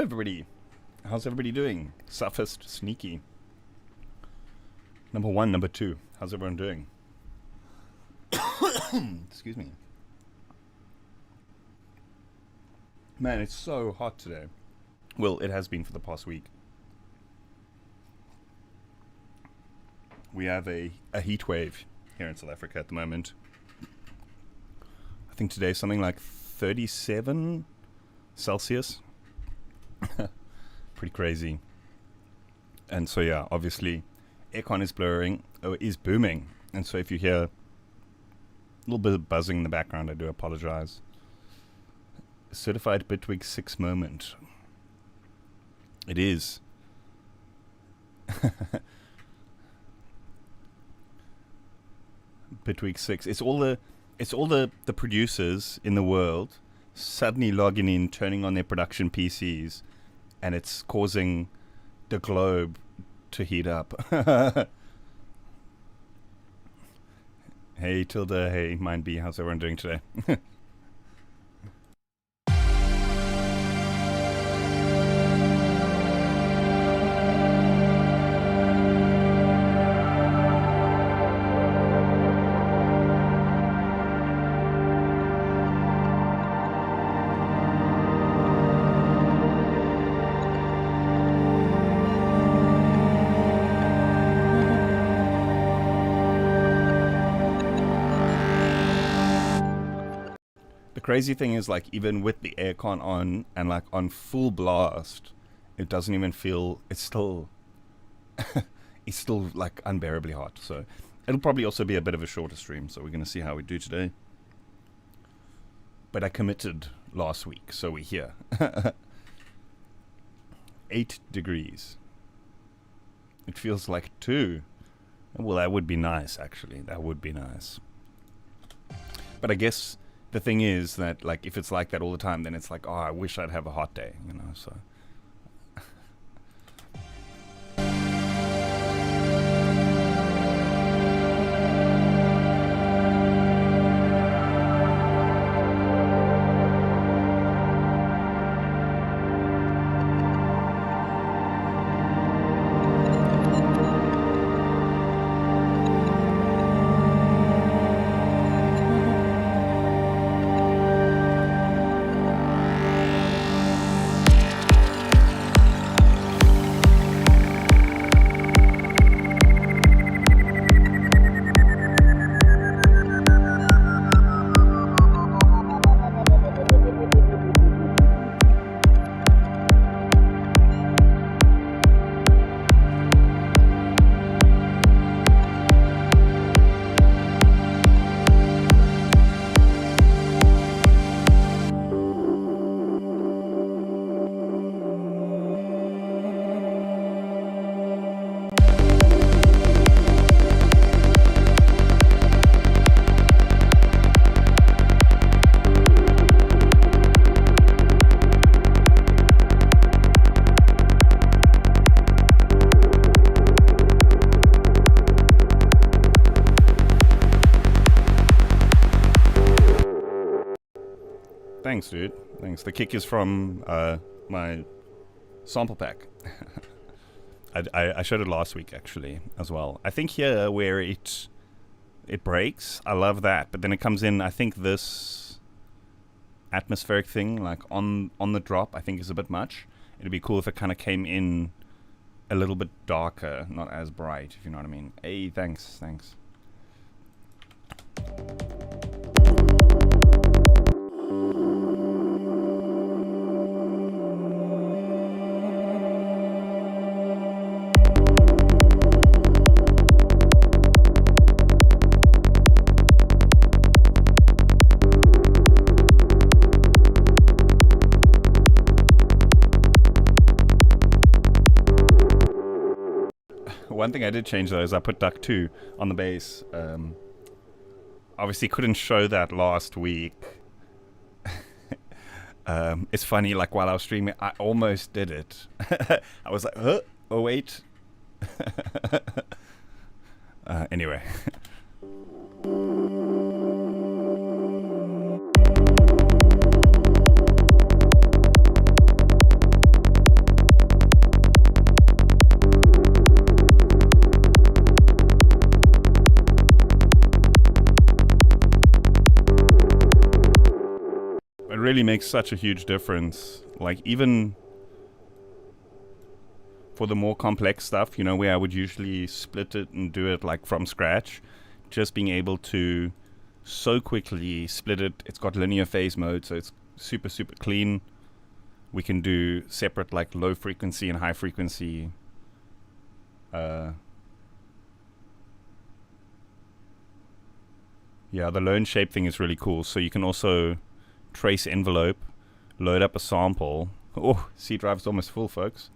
everybody. How's everybody doing? Suffist, sneaky. Number 1, number 2. How's everyone doing? Excuse me. Man, it's so hot today. Well, it has been for the past week. We have a heat wave here in South Africa at the moment. I think today's something like 37 Celsius. Pretty crazy. And so yeah, obviously aircon is is booming. And so if you hear a little bit of buzzing in the background, I do apologize. Certified Bitwig 6 moment. It is. Bitwig 6. It's all the producers in the world suddenly logging in, turning on their production PCs, and it's causing the globe to heat up. Hey Tilda, hey Mind B, how's everyone doing today? Crazy thing is, like, even with the aircon on and like on full blast, it doesn't even feel, it's still it's still like unbearably hot. So it'll probably also be a bit of a shorter stream, so we're gonna see how we do today. But I committed last week, so we're here. 8 degrees. It feels like 2. Well, that would be nice, actually. That would be nice. But I guess the thing is that, like, if it's like that all the time, then it's like, oh, I wish I'd have a hot day, you know, so. Thanks, dude. Thanks. The kick is from my sample pack. I showed it last week, actually, as well. I think here where it breaks, I love that. But then it comes in, I think this atmospheric thing, like on the drop, I think is a bit much. It'd be cool if it kind of came in a little bit darker, not as bright, if you know what I mean. Hey, thanks. One thing I did change though is I put Duck 2 on the bass. Obviously couldn't show that last week. It's funny, like while I was streaming, I almost did it. I was like, oh wait. Anyway. really makes such a huge difference. Like, even for the more complex stuff, you know, where I would usually split it and do it like from scratch, just being able to so quickly split it. It's got linear phase mode, so it's super, super clean. We can do separate like low frequency and high frequency. Yeah, the lone shape thing is really cool. So you can also trace envelope, load up a sample. Oh, C drive's almost full, folks.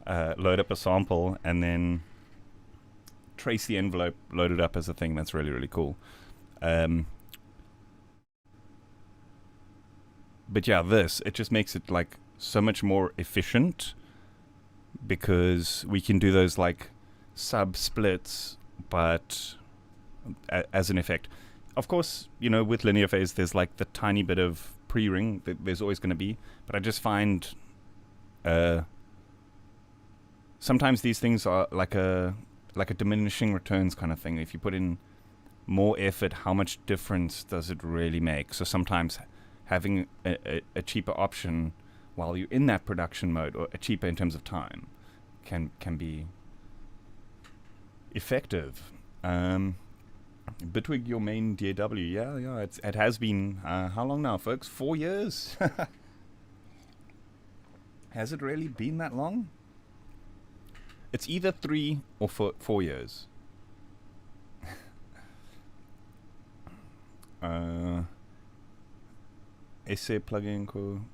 Load up a sample and then trace the envelope, load it up as a thing. That's really, really cool. But yeah, it just makes it like so much more efficient, because we can do those like sub splits, but as an effect. Of course, you know, with linear phase, there's like the tiny bit of pre-ring that there's always going to be, but I just find sometimes these things are like a diminishing returns kind of thing. If you put in more effort, how much difference does it really make? So sometimes having a cheaper option while you're in that production mode, or a cheaper in terms of time, can be effective. Bitwig, your main DAW, yeah, it has been how long now, folks? 4 years. Has it really been that long? It's either 3 or 4 years. Esse plugin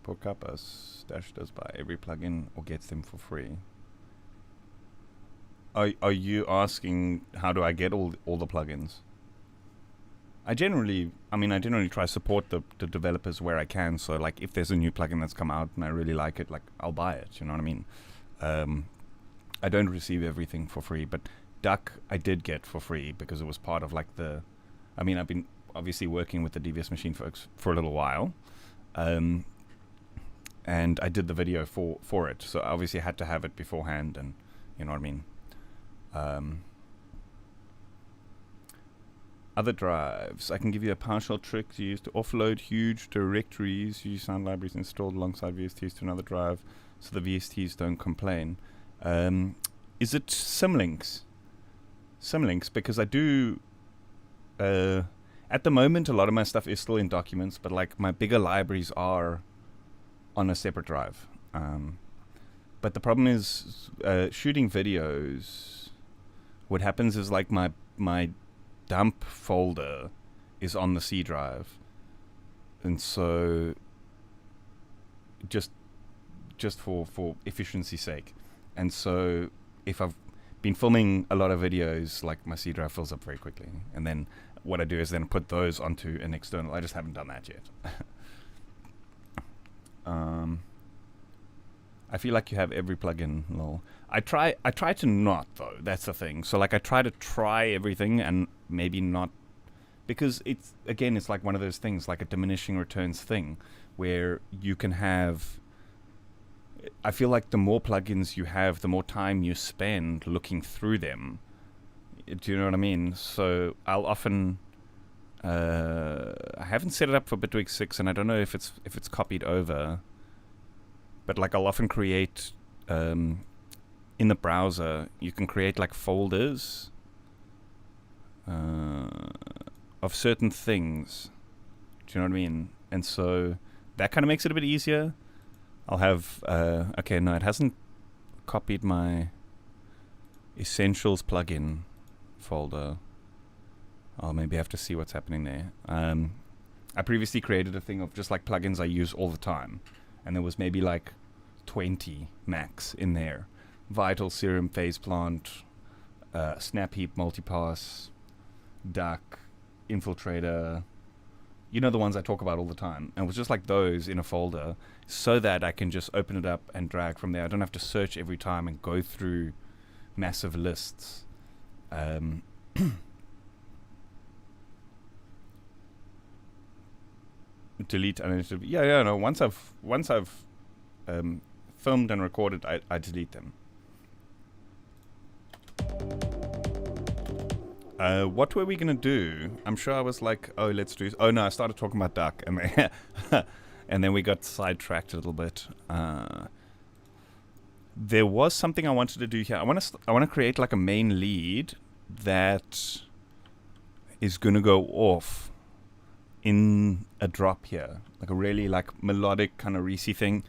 por capas. Dash does buy every plugin or gets them for free. Are you asking how do I get all the plugins? I generally try to support the developers where I can. So like, if there's a new plugin that's come out and I really like it, like, I'll buy it. You know what I mean? I don't receive everything for free, but Duck I did get for free because it was part of like I've been obviously working with the Devious Machine folks for a little while, and I did the video for it, so I obviously had to have it beforehand, and you know what I mean. Other drives. I can give you a partial trick to use to offload huge directories. Use sound libraries installed alongside VSTs to another drive, so the VSTs don't complain. Is it Symlinks? Symlinks, because I do. At the moment, a lot of my stuff is still in documents, but like my bigger libraries are on a separate drive. But the problem is shooting videos. What happens is like my dump folder is on the C drive, and so just for efficiency's sake, and so if I've been filming a lot of videos, like my C drive fills up very quickly, and then what I do is then put those onto an external. I just haven't done that yet. I feel like you have every plugin, lol. I try to not, though. That's the thing. So like, I try to try everything and maybe not, because it's like one of those things, like a diminishing returns thing, where you can have. I feel like the more plugins you have, the more time you spend looking through them. Do you know what I mean? So I'll often. I haven't set it up for Bitwig 6, and I don't know if it's copied over. But like, I'll often create in the browser. You can create like folders of certain things. Do you know what I mean? And so that kind of makes it a bit easier. I'll have okay, no, it hasn't copied my Essentials plugin folder. I'll maybe have to see what's happening there. I previously created a thing of just like plugins I use all the time, and there was maybe like 20 max in there. Vital, Serum, Phase Plant, Snap Heap, Multipass, Duck, Infiltrator. You know, the ones I talk about all the time. And it was just like those in a folder, so that I can just open it up and drag from there. I don't have to search every time and go through massive lists. Delete unedited. Yeah, no. Once I've filmed and recorded, I delete them. What were we gonna do? I'm sure I was like, oh, let's do. Oh no, I started talking about Duck, and and then we got sidetracked a little bit. There was something I wanted to do here. I want to create like a main lead that is going to go off in a drop here, like a really like melodic kind of Reese thing.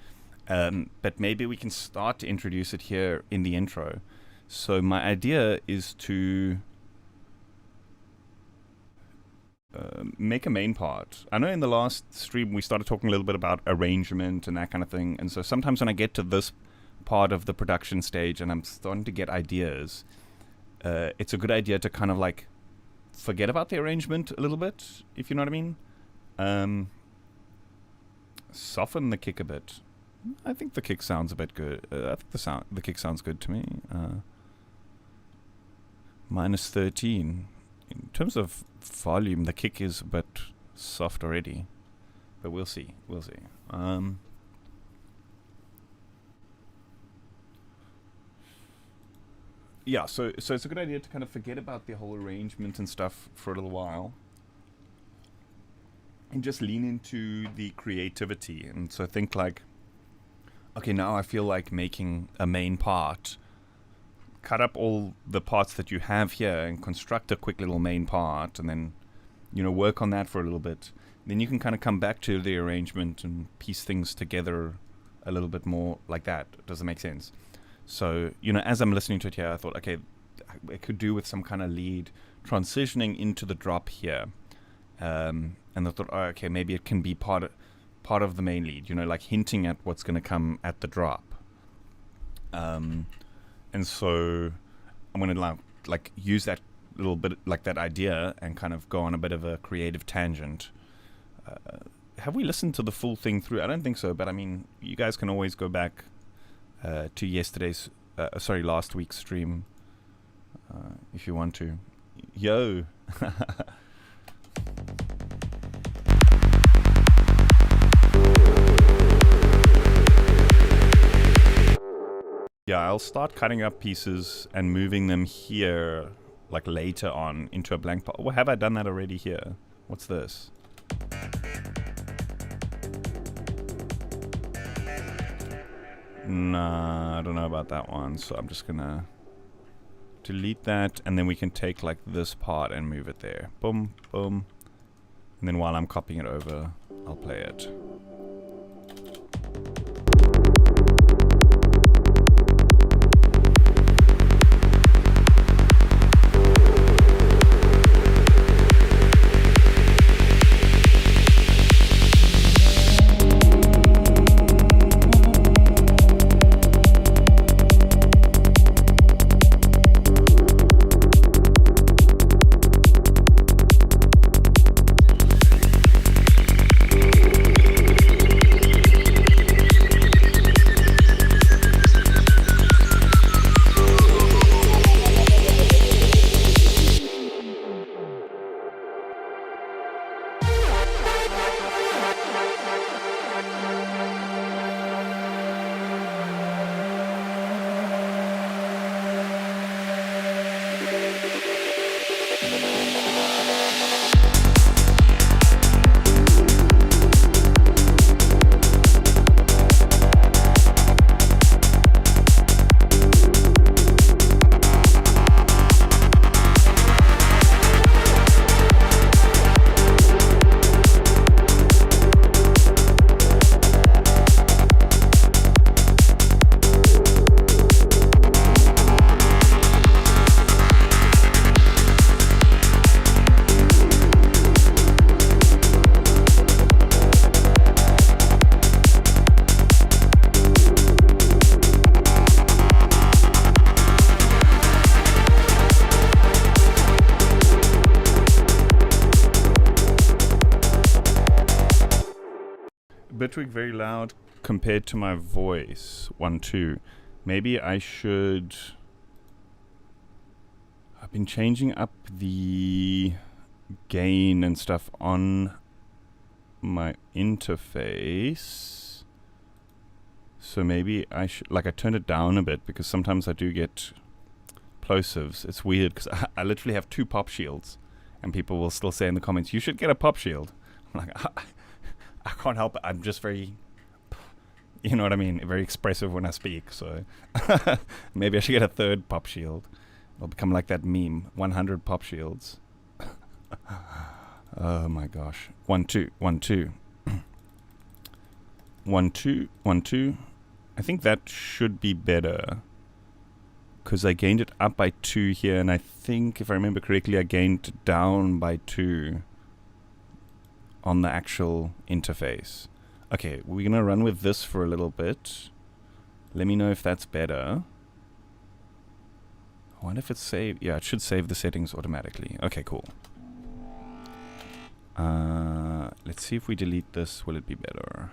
But maybe we can start to introduce it here in the intro. So my idea is to make a main part. I know in the last stream we started talking a little bit about arrangement and that kind of thing, and so sometimes when I get to this part of the production stage and I'm starting to get ideas, it's a good idea to kind of like forget about the arrangement a little bit, if you know what I mean. Soften the kick a bit. I think the kick sounds a bit good. I think the kick sounds good to me. -13. In terms of volume, the kick is a bit soft already, but we'll see. We'll see. Yeah, so it's a good idea to kind of forget about the whole arrangement and stuff for a little while, and just lean into the creativity. And so think like, okay, now I feel like making a main part. Cut up all the parts that you have here and construct a quick little main part, and then, you know, work on that for a little bit. Then you can kind of come back to the arrangement and piece things together a little bit more like that. Does it make sense? So, you know, as I'm listening to it here, I thought, okay, I could do with some kind of lead transitioning into the drop here. And I thought, oh, okay, maybe it can be part of the main lead, you know, like hinting at what's going to come at the drop. And so I'm going to like use that little bit, like that idea, and kind of go on a bit of a creative tangent. Have we listened to the full thing through? I don't think so, but I mean, you guys can always go back to last week's stream if you want to. Yo! Yeah, I'll start cutting up pieces and moving them here, like later on, into a blank part. Well, have I done that already here? What's this? Nah, I don't know about that one, so I'm just gonna delete that, and then we can take like this part and move it there. Boom, boom. And then while I'm copying it over, I'll play it. Bitwig very loud compared to my voice. 1, 2. Maybe I should... I've been changing up the gain and stuff on my interface. So maybe I should... Like, I turned it down a bit because sometimes I do get plosives. It's weird because I literally have 2 pop shields. And people will still say in the comments, you should get a pop shield. I'm like, I can't help it. I'm just very, you know what I mean, very expressive when I speak. So maybe I should get a third pop shield. It'll become like that meme, 100 pop shields. Oh my gosh. 1 2 1 2 1 2 1 2. I think that should be better, because I gained it up by 2 here, and I think, if I remember correctly, I gained down by 2 on the actual interface. Okay, we're gonna run with this for a little bit. Let me know if that's better. I wonder if it's saved. Yeah, it should save the settings automatically. Okay, cool. Let's see if we delete this. Will it be better?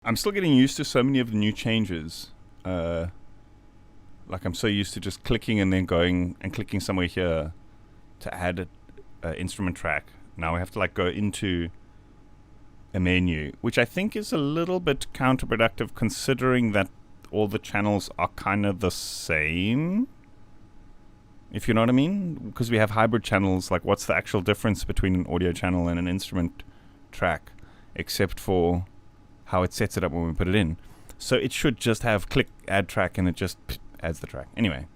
I'm still getting used to so many of the new changes. Like, I'm so used to just clicking and then going and clicking somewhere here to add an instrument track. Now I have to like go into a menu, which I think is a little bit counterproductive, considering that all the channels are kind of the same, if you know what I mean. Because we have hybrid channels, like what's the actual difference between an audio channel and an instrument track, except for how it sets it up when we put it in. So it should just have click add track and it just adds the track. Anyway,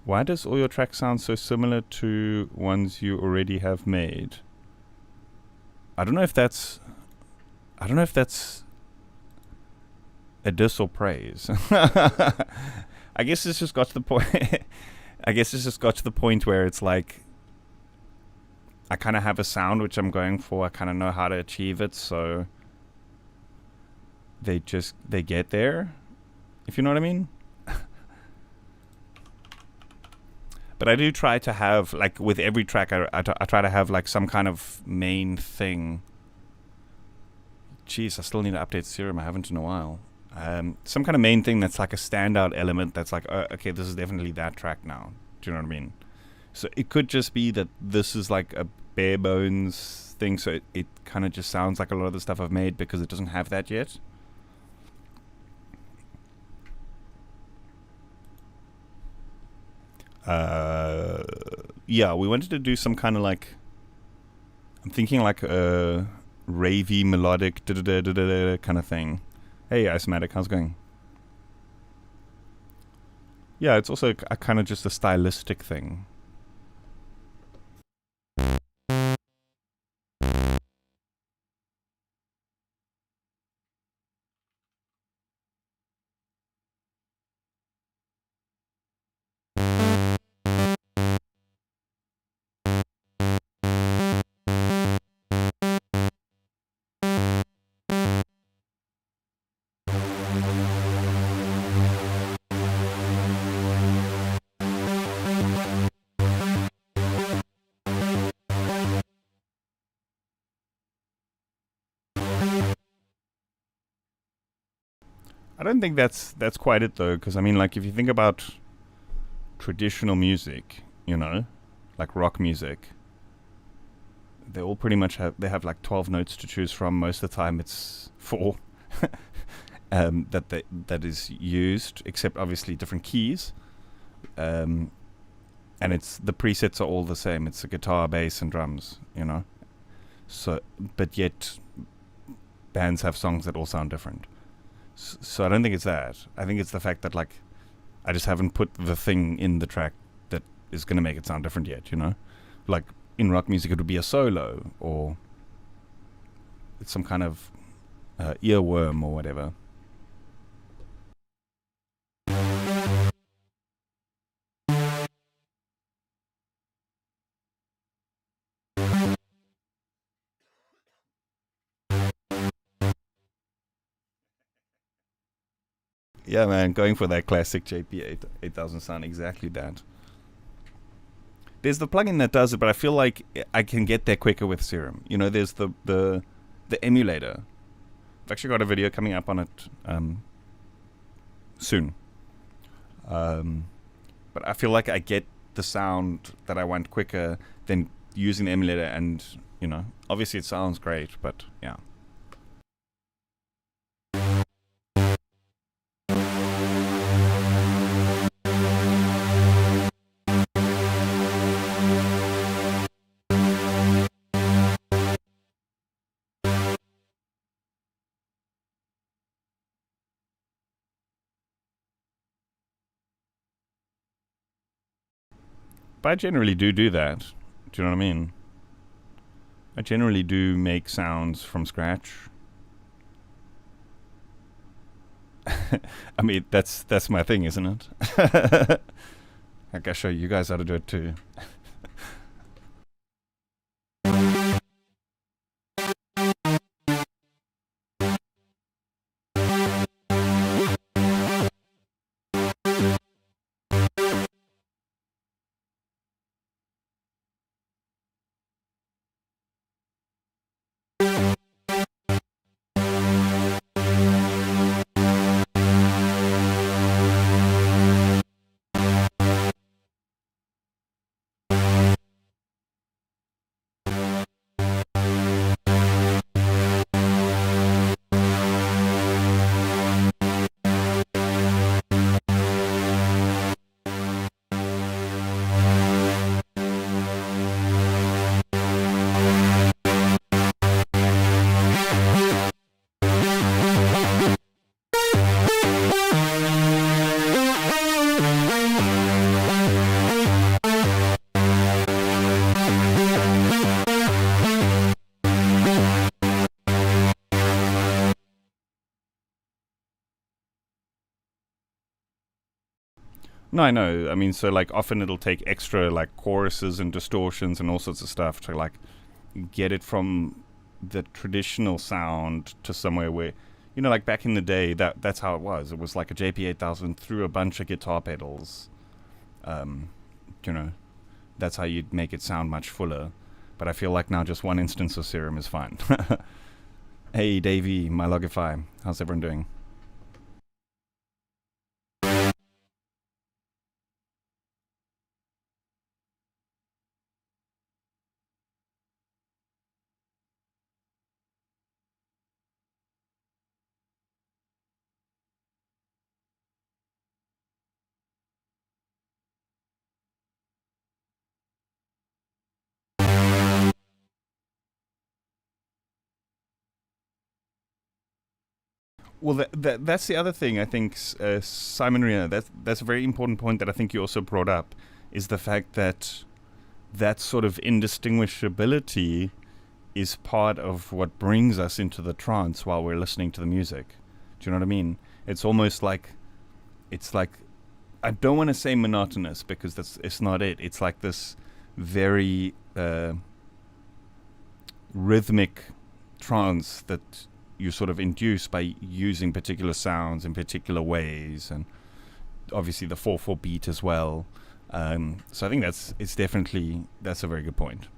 why does all your tracks sound so similar to ones you already have made? I don't know if that's a diss or praise. I guess it's just got to the point. I guess it's just got to the point where it's like, I kind of have a sound which I'm going for. I kind of know how to achieve it, so they get there, if you know what I mean. But I do try to have, like, with every track, I try to have like some kind of main thing. Jeez, I still need to update Serum. I haven't in a while. Some kind of main thing that's like a standout element that's like, okay, this is definitely that track now. Do you know what I mean? So it could just be that this is like a bare bones thing, so it kind of just sounds like a lot of the stuff I've made because it doesn't have that yet. Yeah, we wanted to do some kind of like, I'm thinking like a ravey melodic kind of thing. Hey, Isomatic, how's it going? Yeah, it's also a kind of just a stylistic thing. I don't think that's quite it though, because I mean, like, if you think about traditional music, you know, like rock music, they all pretty much have like 12 notes to choose from. Most of the time it's 4 that is used, except obviously different keys. and it's the presets are all the same. It's a guitar, bass, and drums, you know. So, but yet bands have songs that all sound different. So I don't think it's that. I think it's the fact that like I just haven't put the thing in the track that is going to make it sound different yet, you know. Like in rock music, it would be a solo or it's some kind of earworm or whatever. Yeah, man, going for that classic JP 8000 sound, exactly that. There's the plugin that does it, but I feel like I can get there quicker with Serum. You know, there's the emulator. I've actually got a video coming up on it soon. But I feel like I get the sound that I want quicker than using the emulator, and, you know, obviously it sounds great, but yeah. But I generally do that. Do you know what I mean? I generally do make sounds from scratch. I mean, that's my thing, isn't it? I can show you guys how to do it too. No, I know. I mean, so like often it'll take extra like choruses and distortions and all sorts of stuff to like get it from the traditional sound to somewhere where, you know, like back in the day, that's how it was. It was like a JP 8000 through a bunch of guitar pedals. You know, that's how you'd make it sound much fuller. But I feel like now just one instance of Serum is fine. Hey, Davey, my Logify. How's everyone doing? Well, that's the other thing I think, Simon Rina, that's a very important point that I think you also brought up, is the fact that that sort of indistinguishability is part of what brings us into the trance while we're listening to the music. Do you know what I mean? It's almost like, it's like, I don't want to say monotonous because it's not it. It's like this very rhythmic trance that you sort of induce by using particular sounds in particular ways, and obviously the 4/4 beat as well. So I think that's a very good point.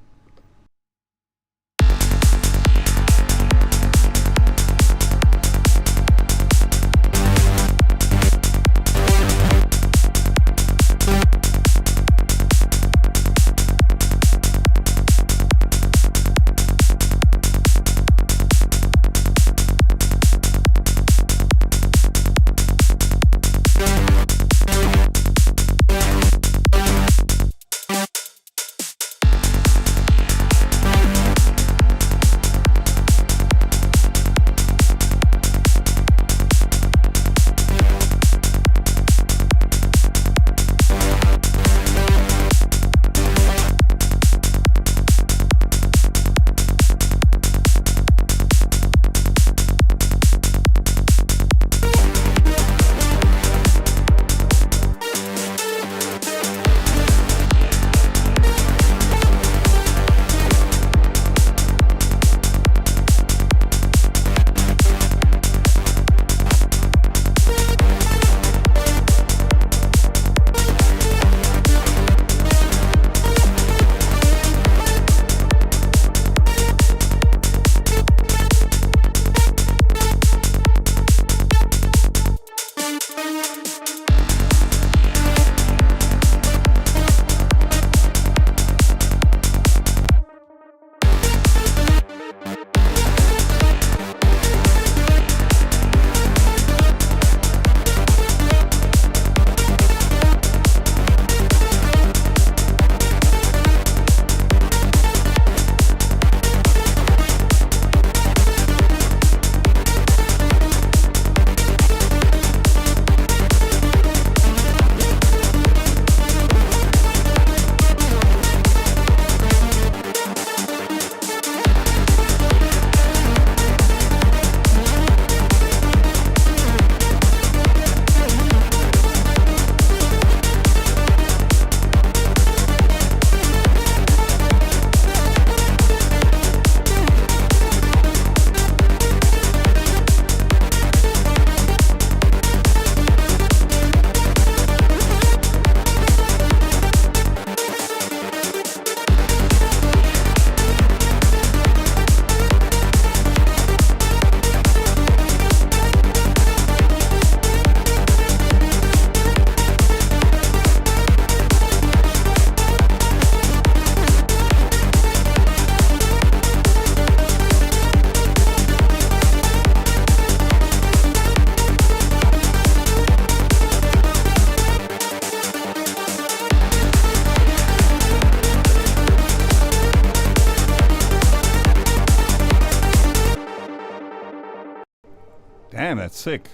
Damn, that's sick.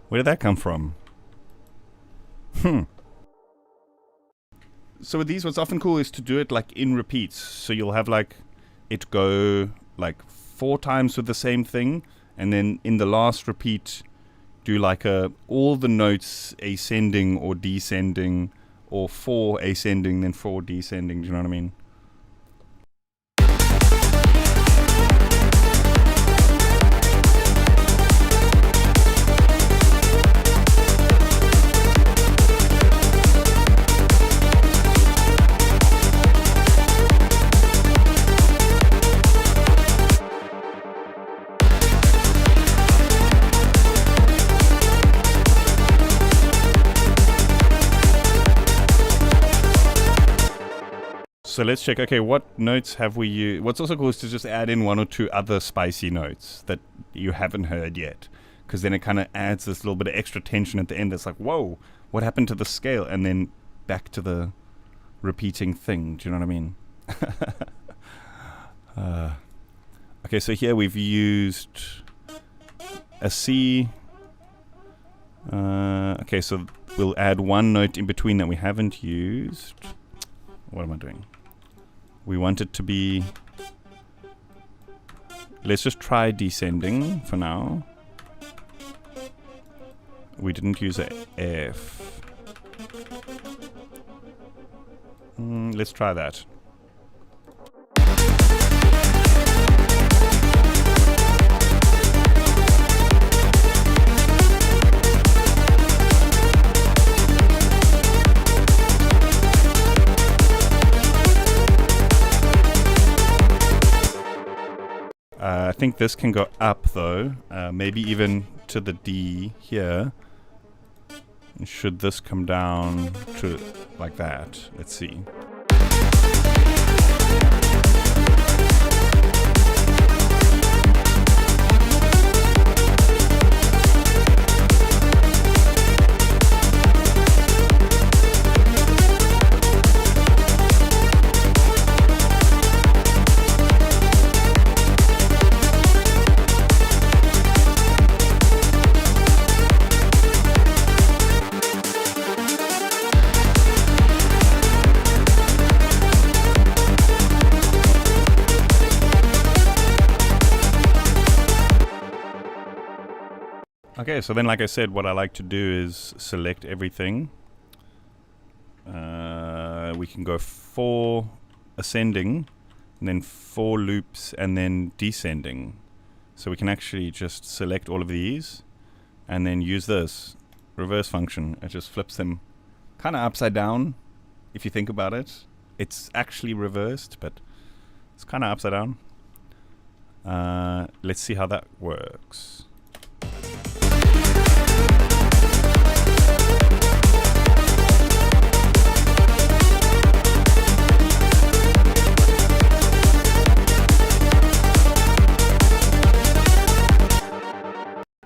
Where did that come from? So with these, what's often cool is to do it like in repeats. So you'll have like it go like 4 times with the same thing, and then in the last repeat do like all the notes ascending or descending, or 4 ascending then 4 descending. Do you know what I mean? So let's check, okay, what notes have we used? What's also cool is to just add in 1 or 2 other spicy notes that you haven't heard yet. Because then it kind of adds this little bit of extra tension at the end. It's like, whoa, what happened to the scale? And then back to the repeating thing. Do you know what I mean? Okay, so here we've used a C. Okay, so we'll add 1 note in between that we haven't used. What am I doing? We want it to be... Let's just try descending for now. We didn't use a F. Let's try that. I think this can go up though, maybe even to the D here. And should this come down to like that? Let's see. Okay, so then like I said, what I like to do is select everything. We can go 4 ascending, and then 4 loops, and then descending. So we can actually just select all of these, and then use this reverse function. It just flips them kind of upside down, if you think about it. It's actually reversed, but it's kind of upside down. Let's see how that works.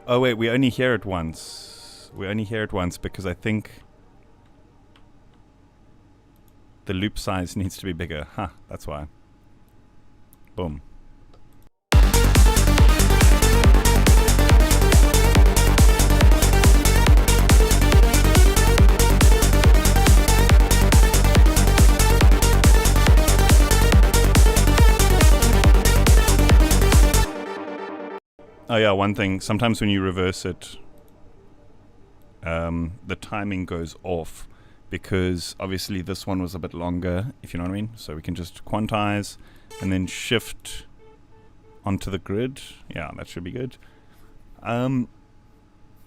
Oh wait, we only hear it once. We only hear it once because I think the loop size needs to be bigger. Huh, that's why. Boom. Oh yeah, one thing, sometimes when you reverse it, the timing goes off because obviously this one was a bit longer, if you know what I mean. So we can just quantize and then shift onto the grid. Yeah, that should be good. Yeah,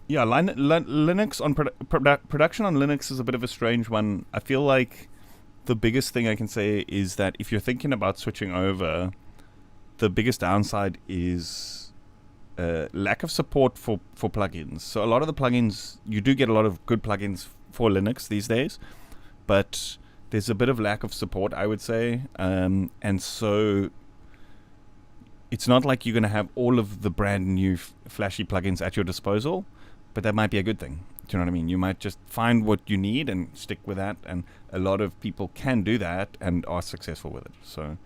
Linux on production on Linux is a bit of a strange one. I feel like the biggest thing I can say is that if you're thinking about switching over, the biggest downside is lack of support for plugins. So a lot of the plugins, you do get a lot of good plugins for Linux these days, but there's a bit of lack of support, I would say. And so it's not like you're going to have all of the brand new flashy plugins at your disposal, but that might be a good thing. Do you know what I mean? You might just find what you need and stick with that, and a lot of people can do that and are successful with it. So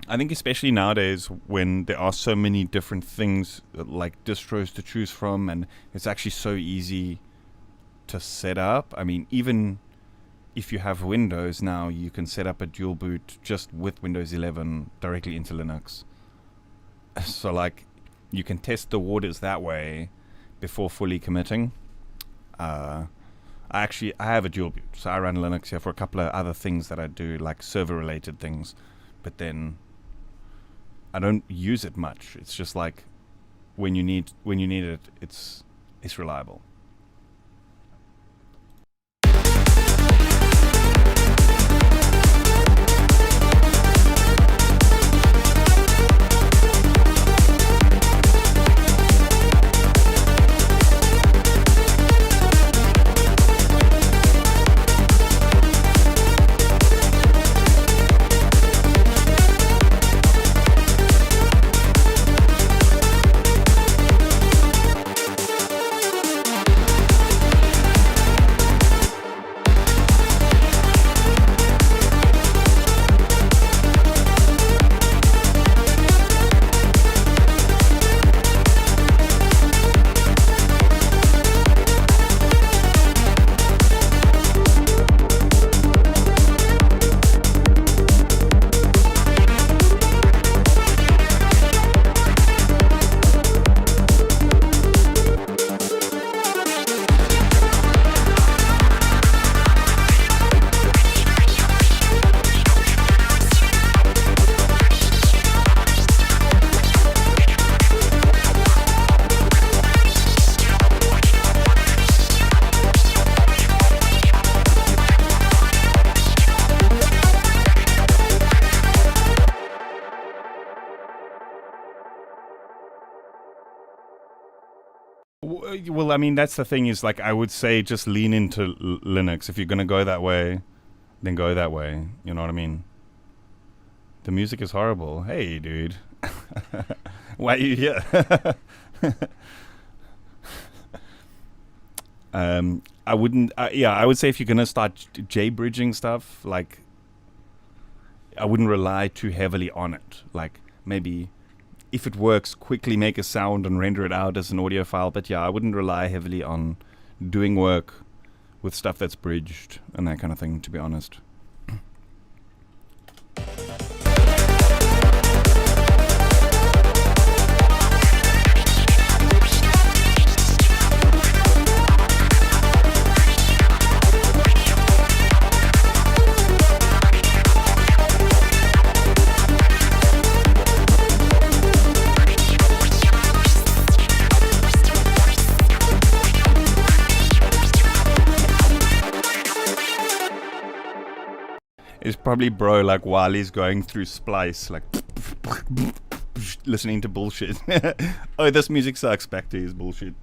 I think especially nowadays when there are so many different things like distros to choose from, and it's actually so easy to set up. I mean, even if you have Windows now, you can set up a dual boot just with Windows 11 directly into Linux. So like, you can test the waters that way before fully committing. I have a dual boot, so I run Linux here for a couple of other things that I do, like server-related things, but then I don't use it much. It's just like when you need it, it's reliable. Well, I mean, that's the thing is, like, I would say just lean into Linux. If you're going to go that way, then go that way. You know what I mean? The music is horrible. Hey, dude. Why are you here? I wouldn't, I would say if you're going to start J-bridging stuff, like, I wouldn't rely too heavily on it. Like, maybe if it works, quickly make a sound and render it out as an audio file. But yeah, I wouldn't rely heavily on doing work with stuff that's bridged and that kind of thing, to be honest. It's probably bro like while he's going through Splice, like listening to bullshit. Oh, this music sucks. Back to his bullshit.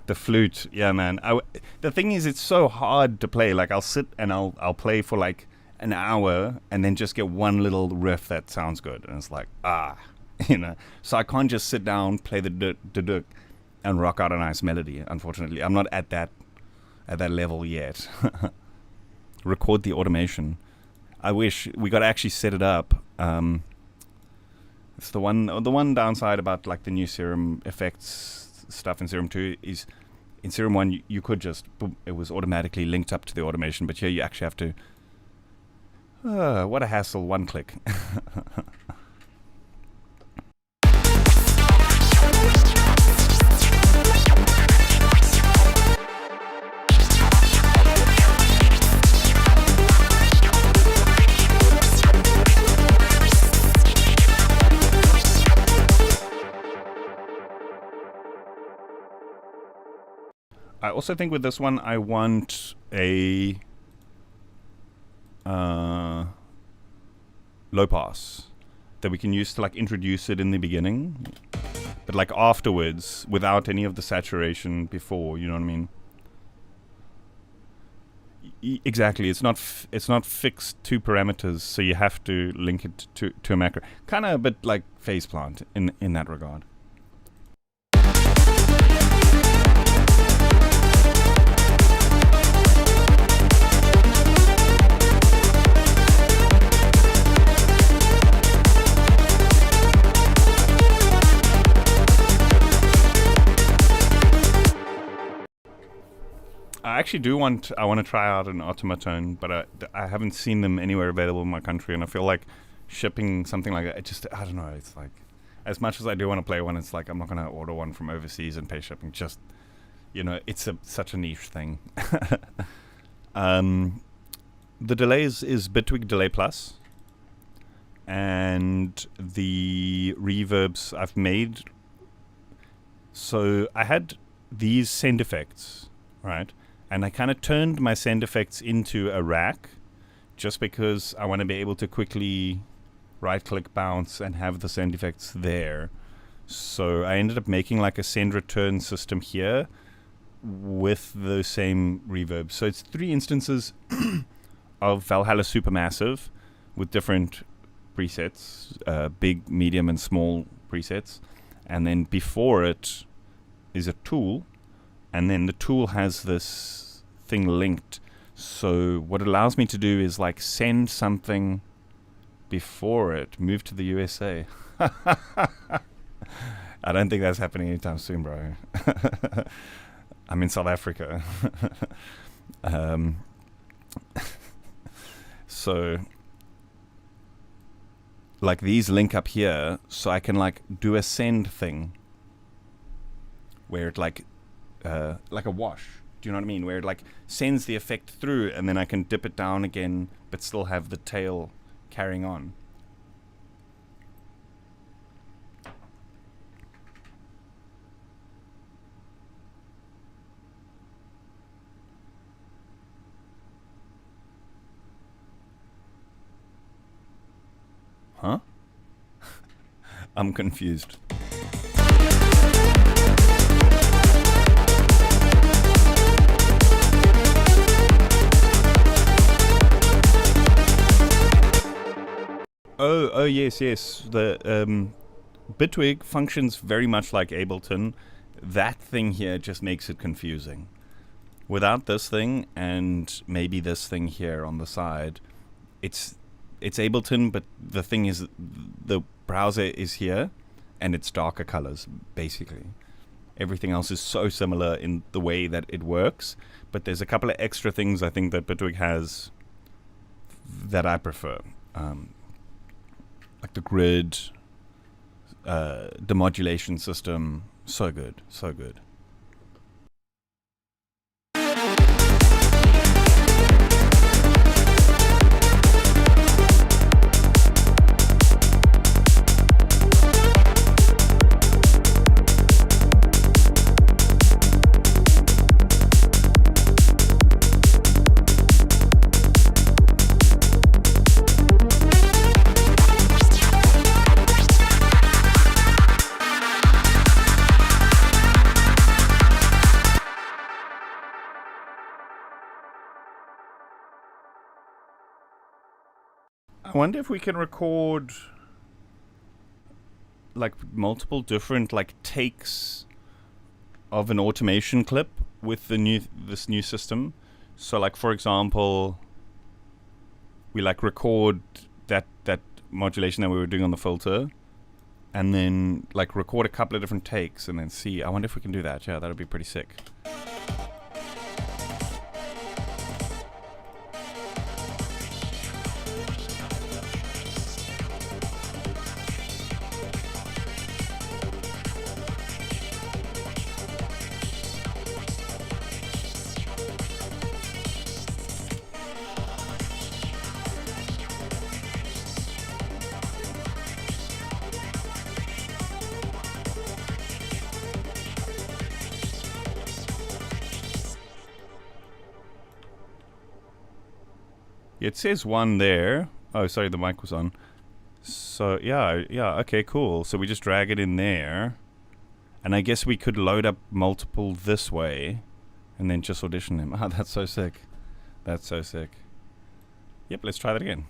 The flute, yeah, man. The thing is, it's so hard to play. Like, I'll sit and I'll play for like an hour and then just get one little riff that sounds good, and it's like, you know. So I can't just sit down, play the duk, and rock out a nice melody. Unfortunately, I'm not at that level yet. Record the automation. I wish we got to actually set it up. It's the one downside about like the new Serum effects stuff in Serum 2 is in Serum 1 you could just boom, it was automatically linked up to the automation, but here you actually have to what a hassle, one click. I also think with this one, I want a low pass that we can use to like introduce it in the beginning, but like afterwards without any of the saturation before. You know what I mean? Exactly. It's not fixed to parameters, so you have to link it to a macro. Kind of a bit like phase plant in that regard. I actually I want to try out an automaton, but I haven't seen them anywhere available in my country, and I feel like shipping something like that, I don't know, it's like, as much as I do want to play one, it's like I'm not going to order one from overseas and pay shipping. Just, you know, it's such a niche thing. The delay is Bitwig Delay Plus, and the reverbs I've made. So I had these send effects, right? And I kind of turned my send effects into a rack just because I want to be able to quickly right-click bounce and have the send effects there. So I ended up making like a send return system here with the same reverb. So it's 3 instances of Valhalla Supermassive with different presets, big, medium, and small presets. And then before it is a tool. And then the tool has this thing linked. So what it allows me to do is like send something before it, move to the USA. I don't think that's happening anytime soon, bro. I'm in South Africa. So like these link up here, so I can like do a send thing where it like a wash. Do you know what I mean? Where it like sends the effect through, and then I can dip it down again, but still have the tail carrying on. Huh? I'm confused. Oh yes. The Bitwig functions very much like Ableton. That thing here just makes it confusing. Without this thing and maybe this thing here on the side, it's Ableton, but the thing is the browser is here and it's darker colors basically. Everything else is so similar in the way that it works, but there's a couple of extra things I think that Bitwig has that I prefer. Like the grid, demodulation system, so good. I wonder if we can record like multiple different like takes of an automation clip with this new system. So like for example, we like record that modulation that we were doing on the filter, and then like record a couple of different takes and then see. I wonder if we can do that. Yeah, that would be pretty sick. It says 1 there. Oh, sorry, the mic was on. So, yeah, okay, cool. So we just drag it in there. And I guess we could load up multiple this way and then just audition them. Ah, that's so sick. That's so sick. Yep, let's try that again.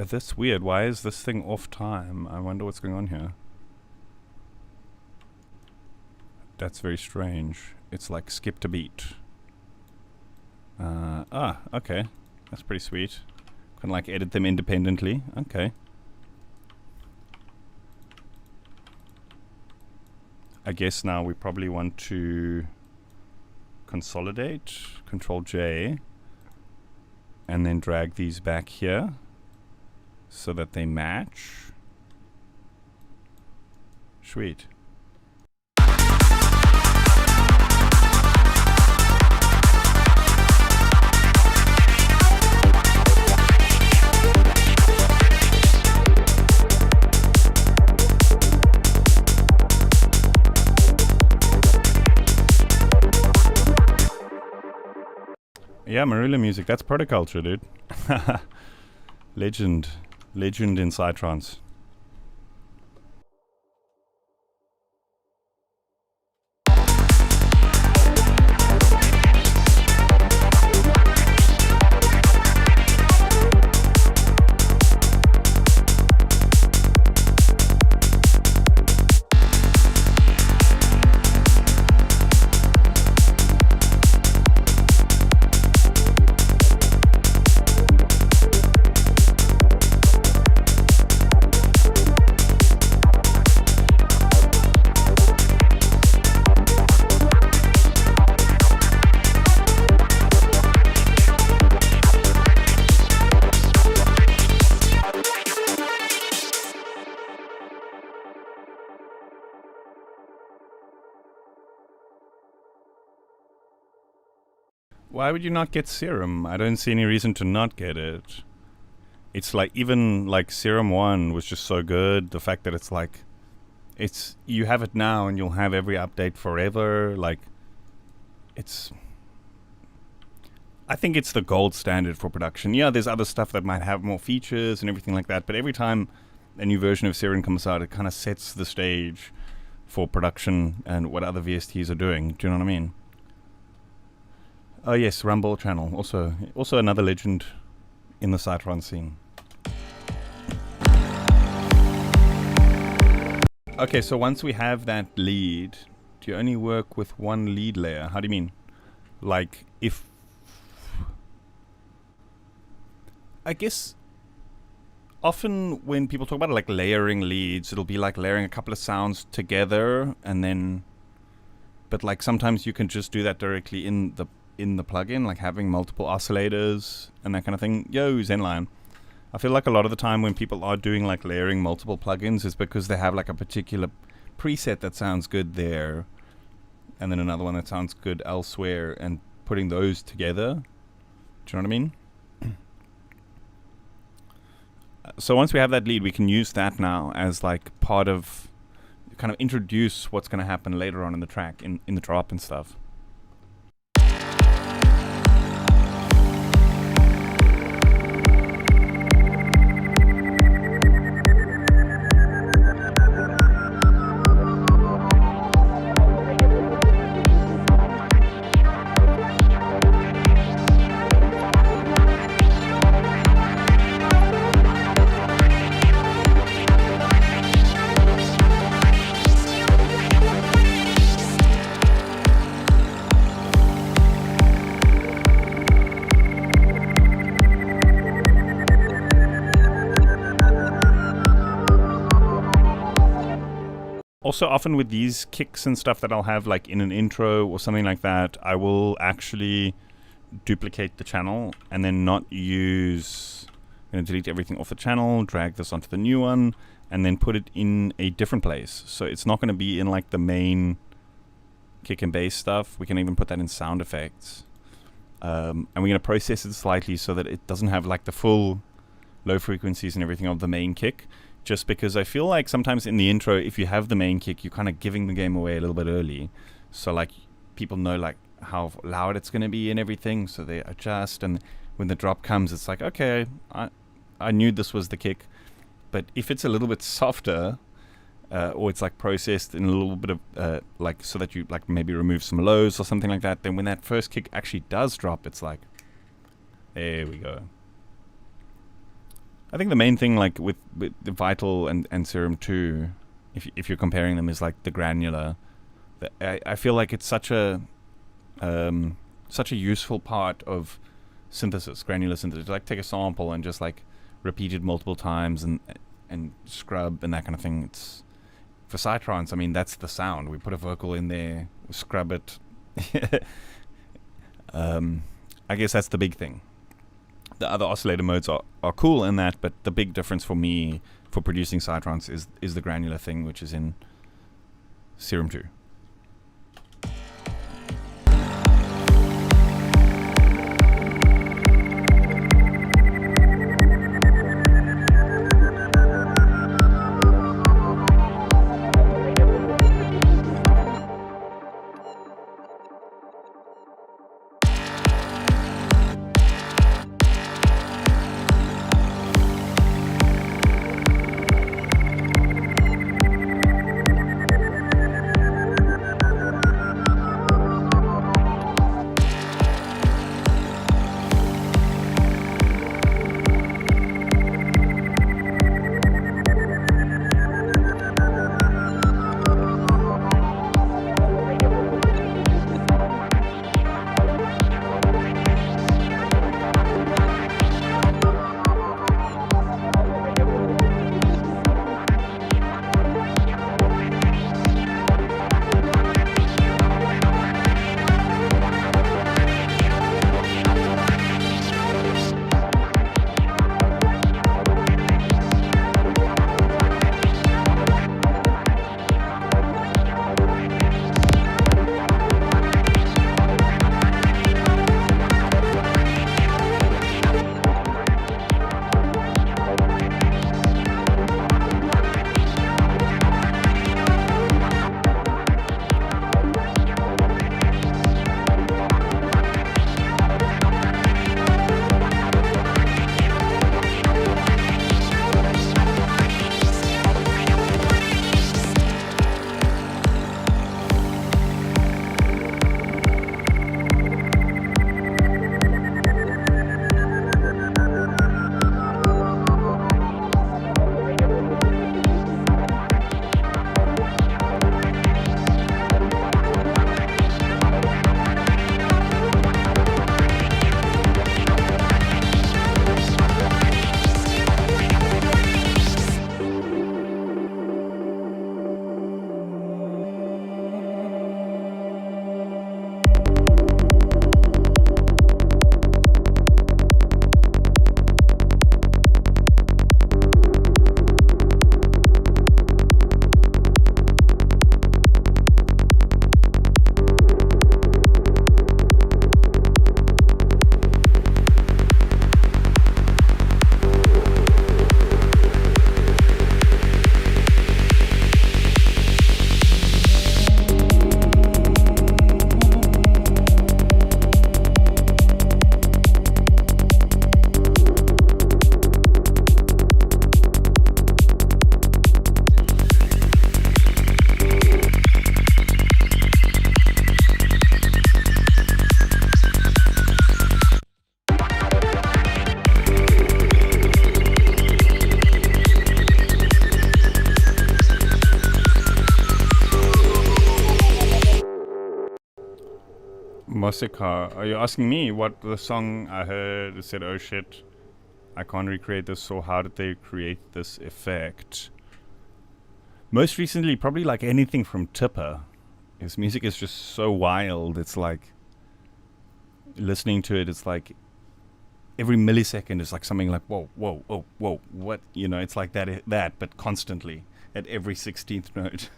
That's weird. Why is this thing off time? I wonder what's going on here. That's very strange. It's like skipped a beat. Okay. That's pretty sweet. Can like edit them independently. Okay. I guess now we probably want to consolidate. Control J. And then drag these back here so that they match. Sweet. Yeah, Marula music. That's protoculture, dude. Legend. Legend inside Trance. Why would you not get Serum? I don't see any reason to not get it. It's like, even like Serum 1 was just so good. The fact that it's like, it's, you have it now and you'll have every update forever. Like, it's, I think it's the gold standard for production. Yeah, there's other stuff that might have more features and everything like that, but every time a new version of Serum comes out, it kind of sets the stage for production and what other VSTs are doing. Do you know what I mean? Oh yes, Rumble channel, also another legend in the Cytron scene. Okay, so once we have that lead, do you only work with one lead layer? How do you mean? Like, if... I guess often when people talk about like layering leads, it'll be like layering a couple of sounds together and then... But like sometimes you can just do that directly in the plugin, like having multiple oscillators and that kind of thing. Yo, Zenline. I feel like a lot of the time when people are doing like layering multiple plugins is because they have like a particular preset that sounds good there and then another one that sounds good elsewhere, and putting those together. Do you know what I mean? So once we have that lead, we can use that now as like part of, kind of introduce what's going to happen later on in the track, in the drop and stuff. Also, often with these kicks and stuff that I'll have like in an intro or something like that, I will actually duplicate the channel and then not use. I'm going to delete everything off the channel, drag this onto the new one, and then put it in a different place. So it's not going to be in like the main kick and bass stuff. We can even put that in sound effects. And we're going to process it slightly so that it doesn't have like the full low frequencies and everything of the main kick. Just because I feel like sometimes in the intro, if you have the main kick, you're kind of giving the game away a little bit early. So like people know like how loud it's going to be and everything, so they adjust. And when the drop comes, it's like, okay, I knew this was the kick. But if it's a little bit softer, or it's like processed in a little bit of like so that you like maybe remove some lows or something like that, then when that first kick actually does drop, it's like, there we go. I think the main thing like with the Vital and Serum 2, if you're comparing them, is like the granular. I feel like it's such a useful part of synthesis, granular synthesis. Like take a sample and just like repeat it multiple times and scrub and that kind of thing. It's for Trance, I mean, that's the sound. We put a vocal in there, scrub it. I guess that's the big thing. The other oscillator modes are cool in that, but the big difference for me for producing Trance is the granular thing, which is in Serum 2. Mosika, are you asking me what the song I heard that said, oh shit, I can't recreate this, so how did they create this effect? Most recently, probably like anything from Tipper. His music is just so wild, it's like listening to it, it's like every millisecond is like something like whoa, whoa, whoa, whoa, what, you know, it's like that, but constantly at every 16th note.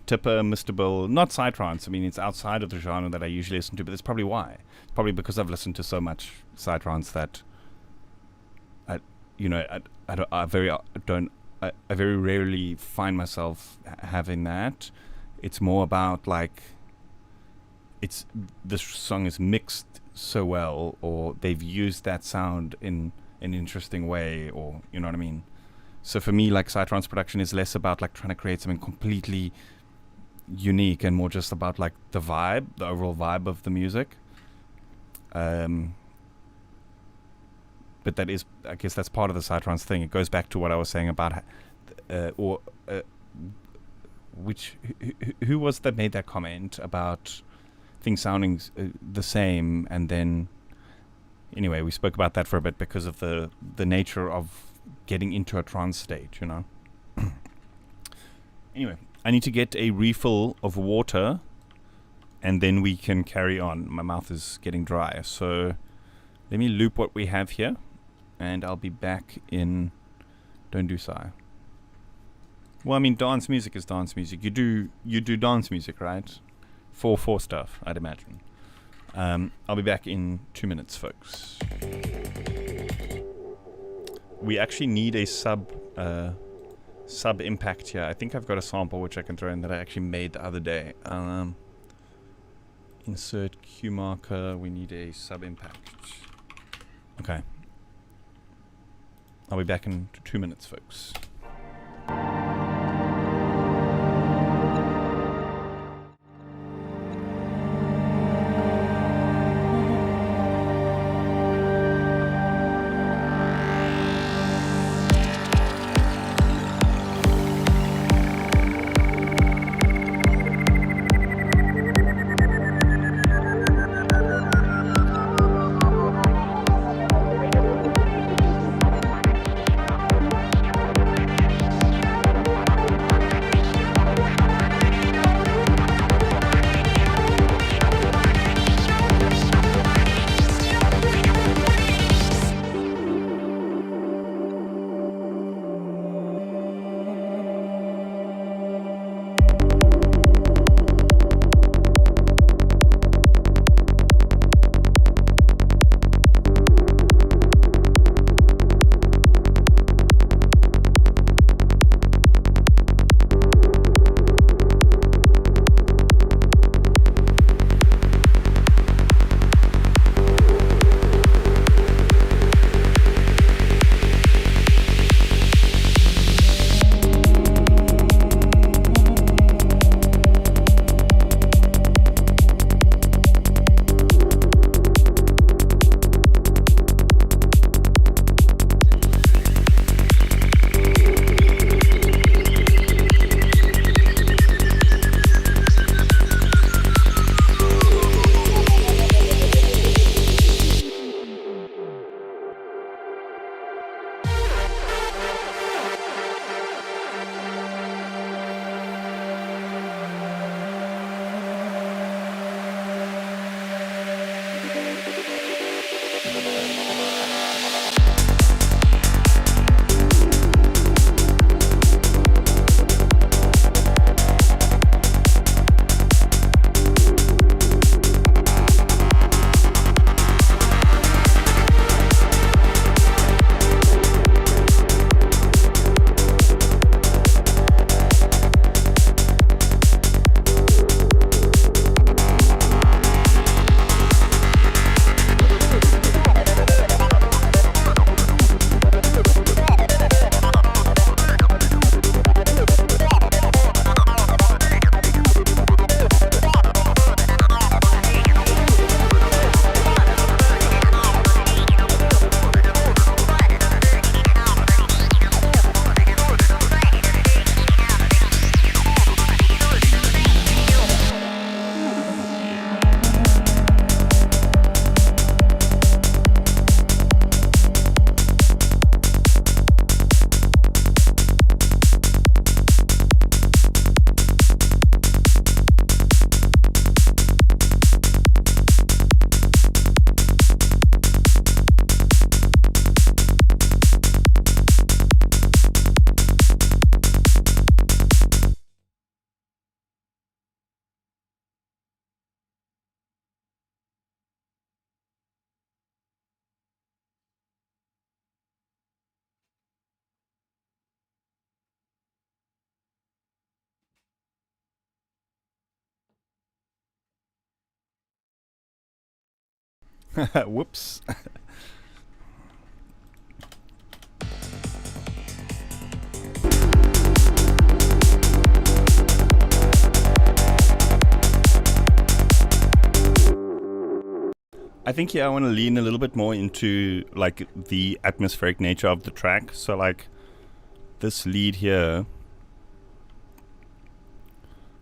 Tipper, Mr. Bill, not psytrance. I mean, it's outside of the genre that I usually listen to, but that's probably why. Probably because I've listened to so much psytrance that I very rarely find myself having that. It's more about like this song is mixed so well, or they've used that sound in an interesting way, or you know what I mean. So for me, like psytrance production is less about like trying to create something completely unique and more just about like the vibe, the overall vibe of the music. But that is, I guess that's part of the psytrance thing. It goes back to what I was saying about who was that made that comment about things sounding the same, and then anyway, we spoke about that for a bit because of the nature of getting into a trance state, you know. Anyway, I need to get a refill of water and then we can carry on. My mouth is getting dry, so let me loop what we have here and I'll be back in Don't Do Sigh. Well, I mean, dance music is dance music. You do dance music, right? For stuff, I'd imagine. I'll be back in 2 minutes, folks. We actually need a sub impact here. I think I've got a sample which I can throw in that I actually made the other day. Insert Q marker. We need a sub impact. Okay. I'll be back in 2 minutes, folks. Whoops. I think, yeah, I want to lean a little bit more into like the atmospheric nature of the track. So like this lead here,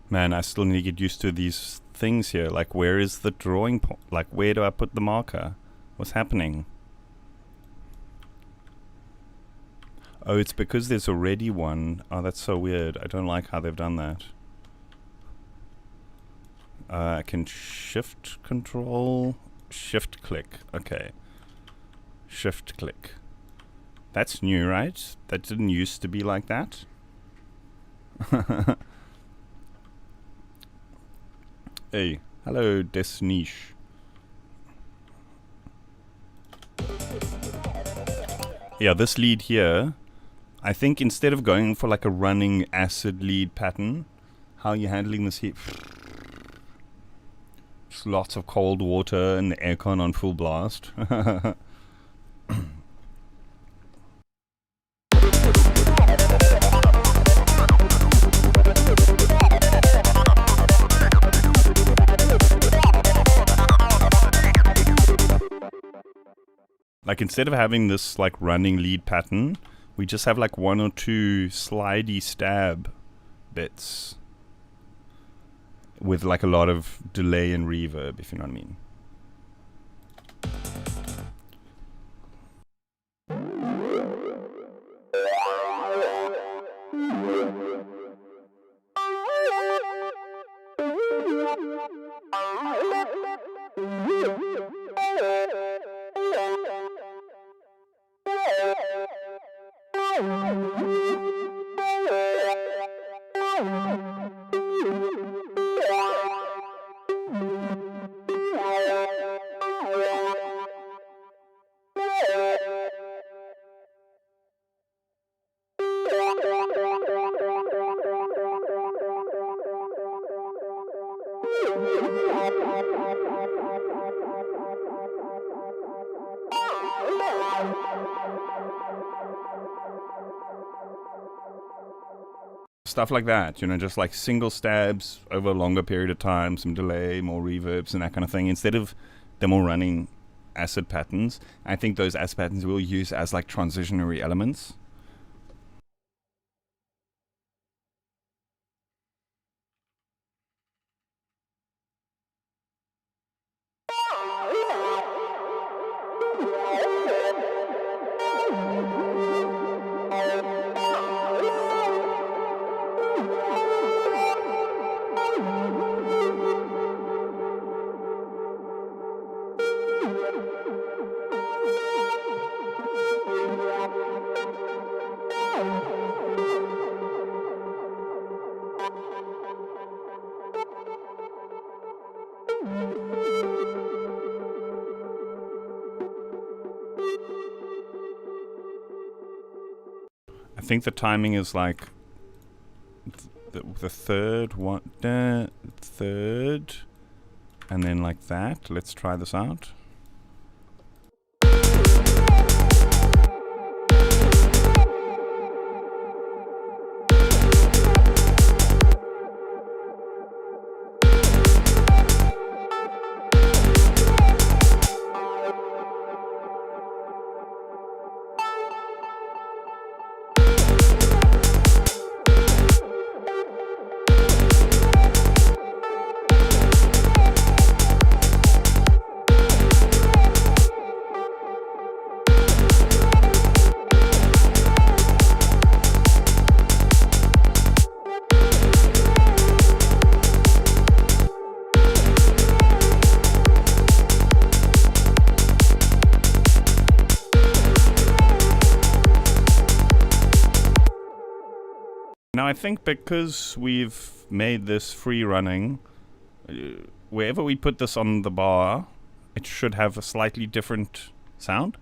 man, I still need to get used to these things here. Like, where is the drawing point? Like, where do I put the marker? What's happening? Oh, it's because there's already one. Oh, that's so weird. I don't like how they've done that. I can shift control, shift click. Okay. Shift click. That's new, right? That didn't used to be like that. Hey, hello, Desniche. Yeah, this lead here, I think instead of going for like a running acid lead pattern, how are you handling this here? Just lots of cold water and the aircon on full blast. Like, instead of having this like running lead pattern, we just have like one or two slidey stab bits with like a lot of delay and reverb, if you know what I mean. Stuff like that, you know, just like single stabs over a longer period of time, some delay, more reverbs and that kind of thing, instead of them all running acid patterns. I think those acid patterns we'll use as like transitionary elements. I think the timing is like the third one, third, and then like that. Let's try this out. Now I think because we've made this free running, wherever we put this on the bar, it should have a slightly different sound.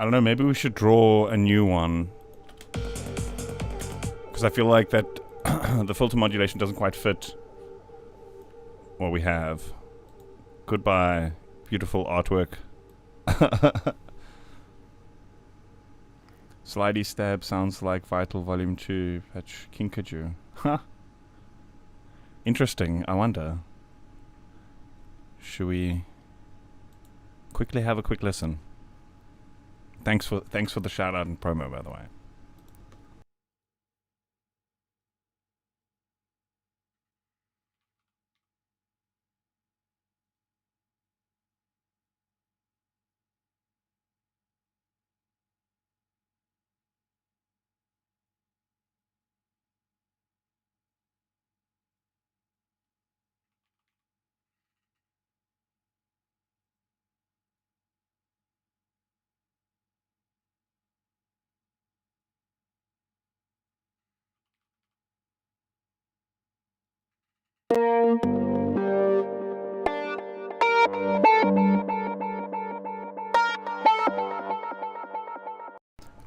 I don't know, maybe we should draw a new one. Because I feel like that the filter modulation doesn't quite fit what we have. Goodbye, beautiful artwork. Slidey Stab sounds like Vital Volume 2 Patch Kinkajou. Huh. Interesting, I wonder. Should we quickly have a quick listen? Thanks for the shout out and promo, by the way.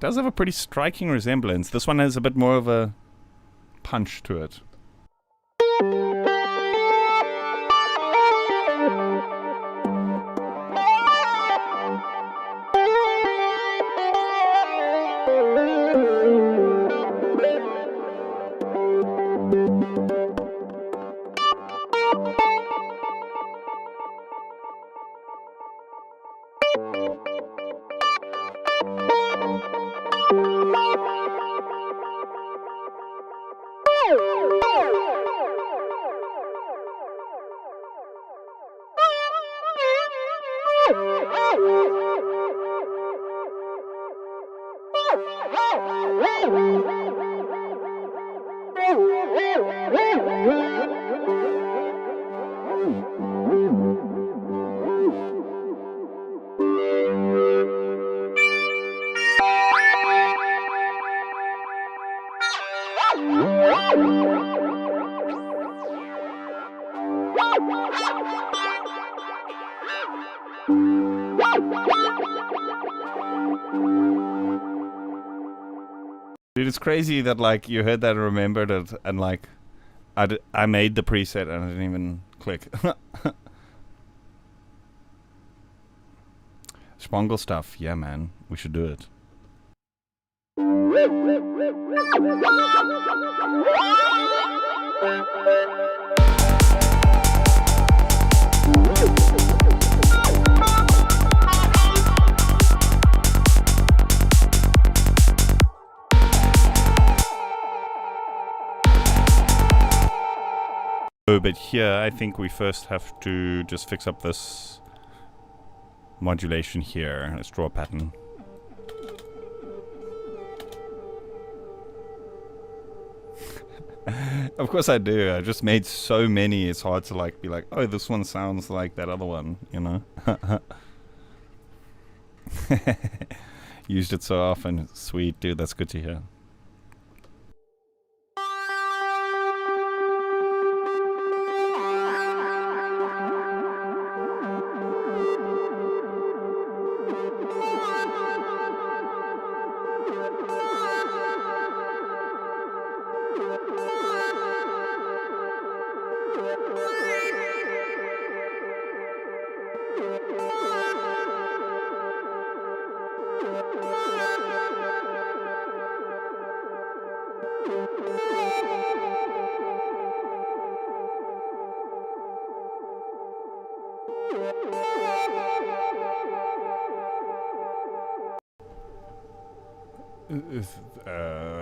Does have a pretty striking resemblance. This one has a bit more of a punch to it. Dude, it's crazy that like you heard that and remembered it, and like I made the preset and I didn't even click. Spangle stuff, yeah man, we should do it. But here I think we first have to just fix up this modulation here. Let's draw a pattern. Of course I do. I just made so many, it's hard to like be like, oh, this one sounds like that other one, you know? Used it so often. Sweet, dude, that's good to hear.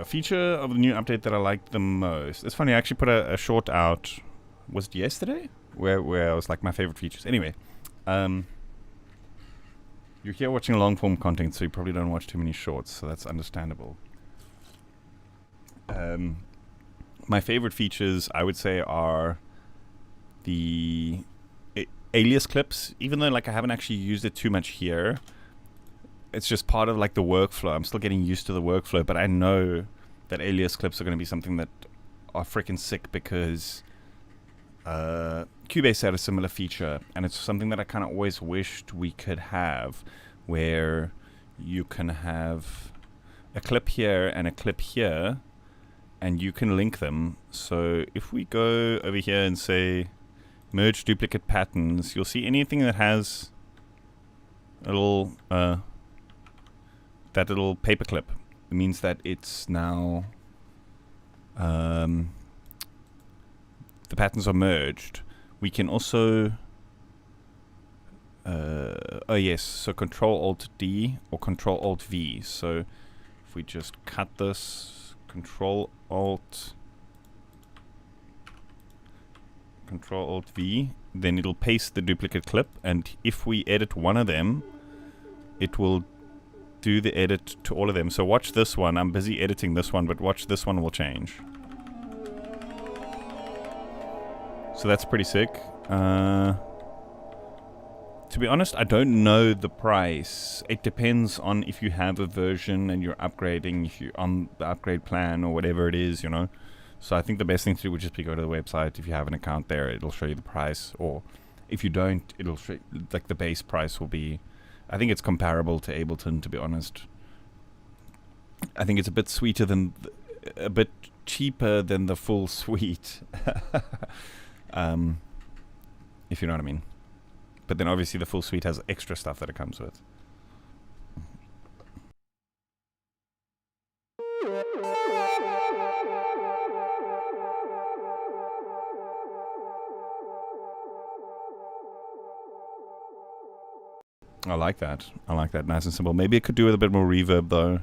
Feature of the new update that I liked the most. It's funny, I actually put a short out. Was it yesterday? Where I was like my favorite features. Anyway, you're here watching long form content, so you probably don't watch too many shorts, so that's understandable. My favorite features, I would say, are the alias clips. Even though like I haven't actually used it too much here, it's just part of like the workflow. I'm still getting used to the workflow, but I know that alias clips are going to be something that are freaking sick because Cubase had a similar feature, and it's something that I kind of always wished we could have, where you can have a clip here and a clip here, and you can link them. So if we go over here and say merge duplicate patterns, you'll see anything that has a little that little paperclip. It means that it's now the patterns are merged. We can also oh yes, so Control Alt D or Control Alt V. So if we just cut this, Control Alt V, then it'll paste the duplicate clip, and if we edit one of them, it will do the edit to all of them. So watch this one. I'm busy editing this one, but watch this one will change. So that's pretty sick. To be honest, I don't know the price. It depends on if you have a version and you're upgrading, if you're on the upgrade plan or whatever it is, you know. So I think the best thing to do would just be go to the website. If you have an account there, it'll show you the price. Or if you don't, it'll show, like, the base price will be, I think it's comparable to Ableton, to be honest. I think it's a bit sweeter than, a bit cheaper than the full suite. If you know what I mean. But then obviously the full suite has extra stuff that it comes with. I like that. I like that. Nice and simple. Maybe it could do with a bit more reverb though.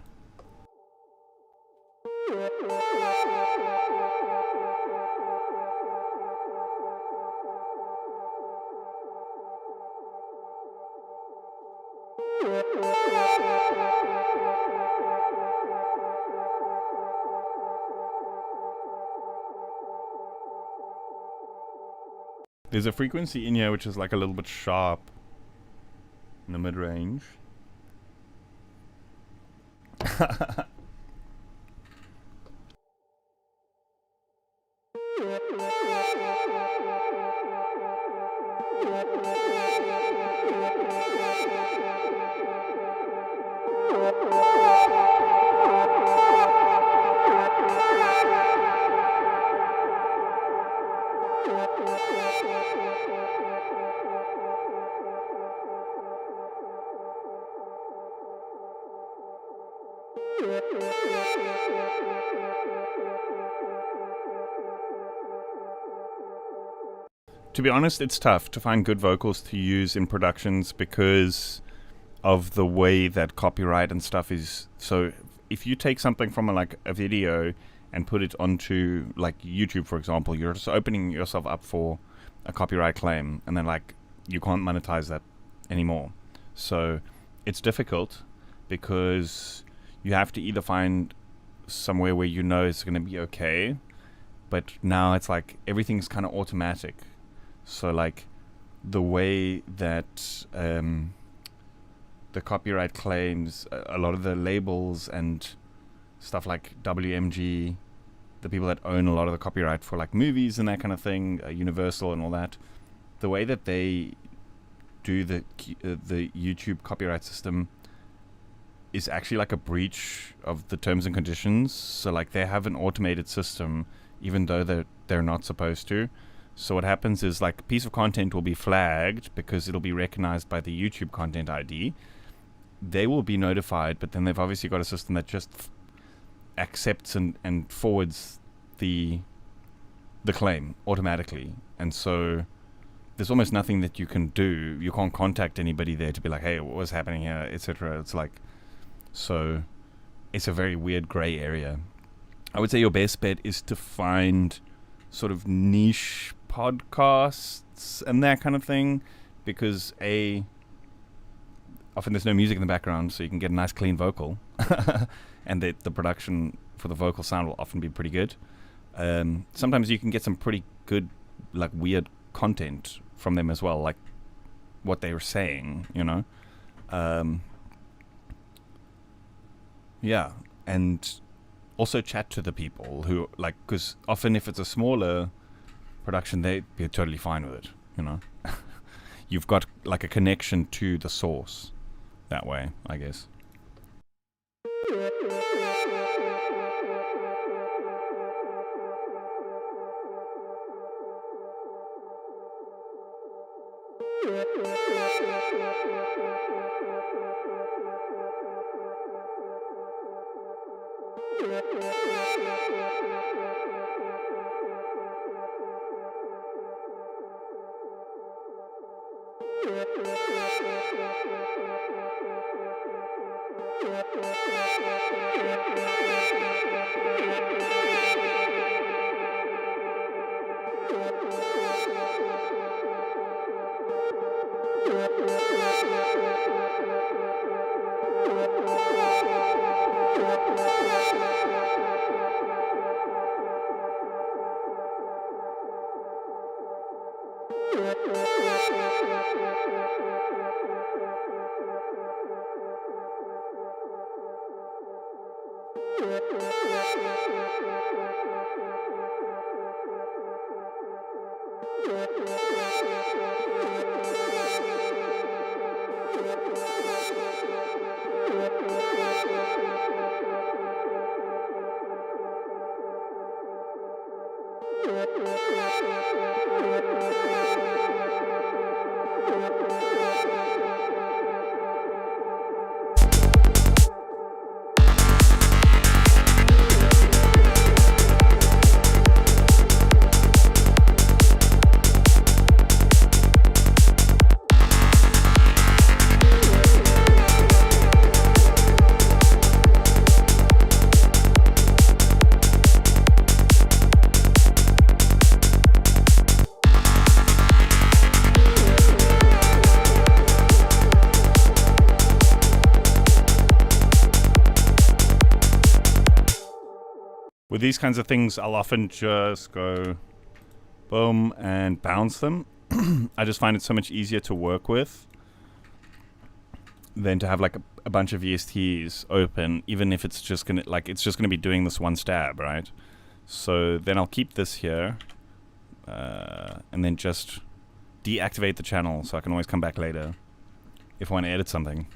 There's a frequency in here which is like a little bit sharp in the mid-range. To be honest, it's tough to find good vocals to use in productions because of the way that copyright and stuff is. So if you take something from like a video and put it onto like YouTube, for example, you're just opening yourself up for a copyright claim, and then like you can't monetize that anymore. So it's difficult because you have to either find somewhere where you know it's going to be okay, but now it's like everything's kind of automatic. So like the way that the copyright claims, a lot of the labels and stuff like WMG, the people that own a lot of the copyright for like movies and that kind of thing, Universal and all that, the way that they do the YouTube copyright system is actually like a breach of the terms and conditions. So like they have an automated system even though they're not supposed to. So what happens is like a piece of content will be flagged because it'll be recognized by the YouTube content ID. They will be notified, but then they've obviously got a system that just accepts and forwards the claim automatically. And so there's almost nothing that you can do. You can't contact anybody there to be like, hey, what was happening here, etc. It's like, so it's a very weird gray area. I would say your best bet is to find sort of niche podcasts and that kind of thing, because often there's no music in the background, so you can get a nice clean vocal and the production for the vocal sound will often be pretty good. Sometimes you can get some pretty good like weird content from them as well, like what they were saying, you know. Yeah, and also chat to the people who like, because often if it's a smaller production, they'd be totally fine with it, you know. You've got like a connection to the source that way, I guess. With these kinds of things, I'll often just go boom and bounce them. I just find it so much easier to work with than to have like a bunch of VSTs open, even if it's just gonna be doing this one stab, right? So then I'll keep this here and then just deactivate the channel so I can always come back later if I want to edit something.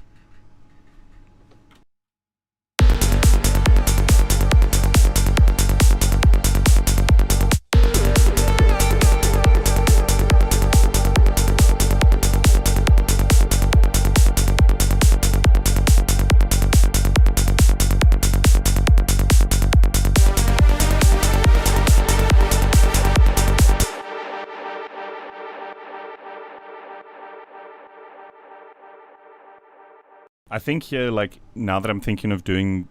I think here, like, now that I'm thinking of doing,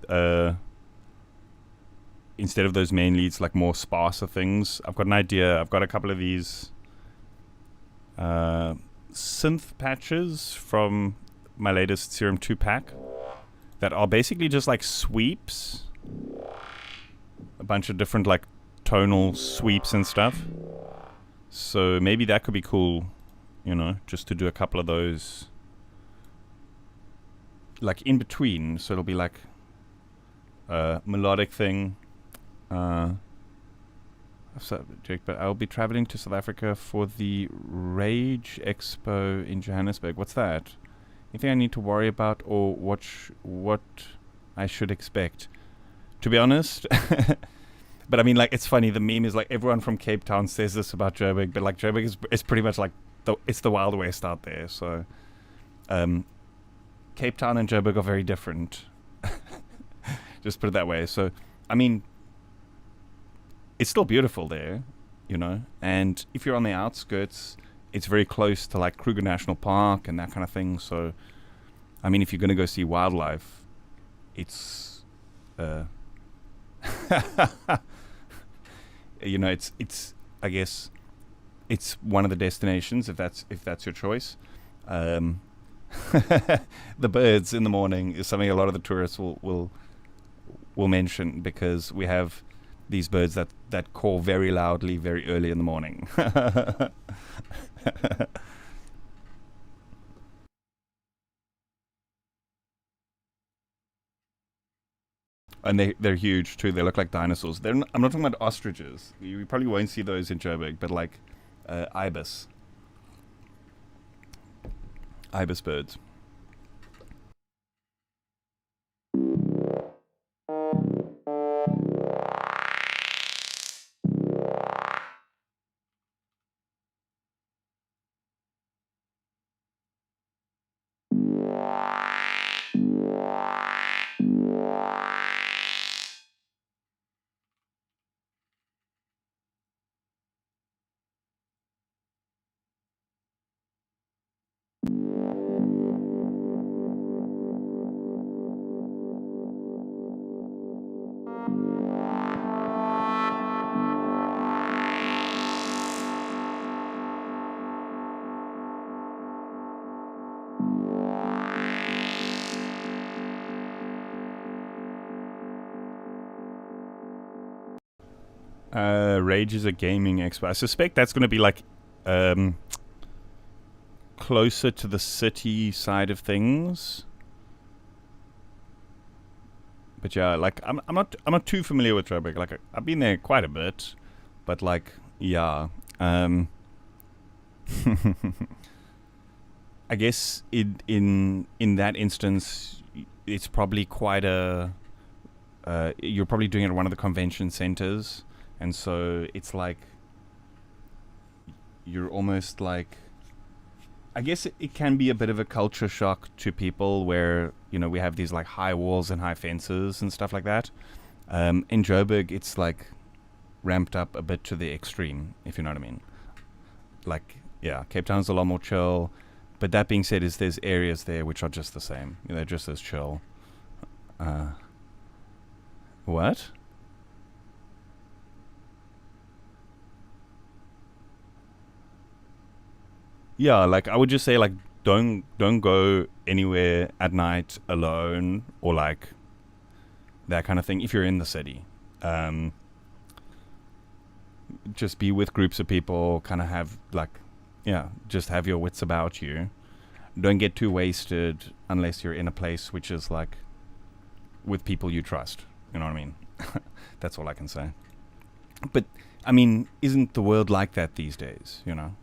instead of those main leads, like more sparser things, I've got an idea. I've got a couple of these synth patches from my latest Serum 2 pack that are basically just like sweeps. A bunch of different, like, tonal sweeps and stuff. So maybe that could be cool, you know, just to do a couple of those. Like in between, so it'll be like a melodic thing. Subject, but I'll be traveling to South Africa for the Rage Expo in Johannesburg. What's that? Anything I need to worry about, or what I should expect? To be honest, but I mean, like, it's funny. The meme is like everyone from Cape Town says this about Joburg, but like Joburg is pretty much like it's the Wild West out there. So, Cape Town and Joburg are very different. Just put it that way. So, I mean, it's still beautiful there, you know. And if you're on the outskirts, it's very close to like Kruger National Park and that kind of thing. So, I mean, if you're going to go see wildlife, it's, you know, it's I guess it's one of the destinations if that's your choice. The birds in the morning is something a lot of the tourists will mention, because we have these birds that call very loudly very early in the morning. And they're huge too. They look like dinosaurs. I'm not talking about ostriches. You probably won't see those in Joburg, but like ibis birds. Rage is a gaming expo. I suspect that's going to be like closer to the city side of things. But yeah, like I'm not too familiar with Joburg. Like I've been there quite a bit, but like yeah. I guess in that instance, it's probably quite a. You're probably doing it at one of the convention centers, and so it's like you're almost like. I guess it can be a bit of a culture shock to people where, you know, we have these like high walls and high fences and stuff like that. In Joburg, it's like ramped up a bit to the extreme, if you know what I mean. Like, yeah, Cape Town's a lot more chill. But that being said, there's areas there which are just the same. You know, they're just as chill. What? Yeah, like I would just say like don't go anywhere at night alone or like that kind of thing if you're in the city. Just be with groups of people, kind of have like just have your wits about you. Don't get too wasted unless you're in a place which is like with people you trust. You know what I mean? That's all I can say. But I mean, isn't the world like that these days, you know?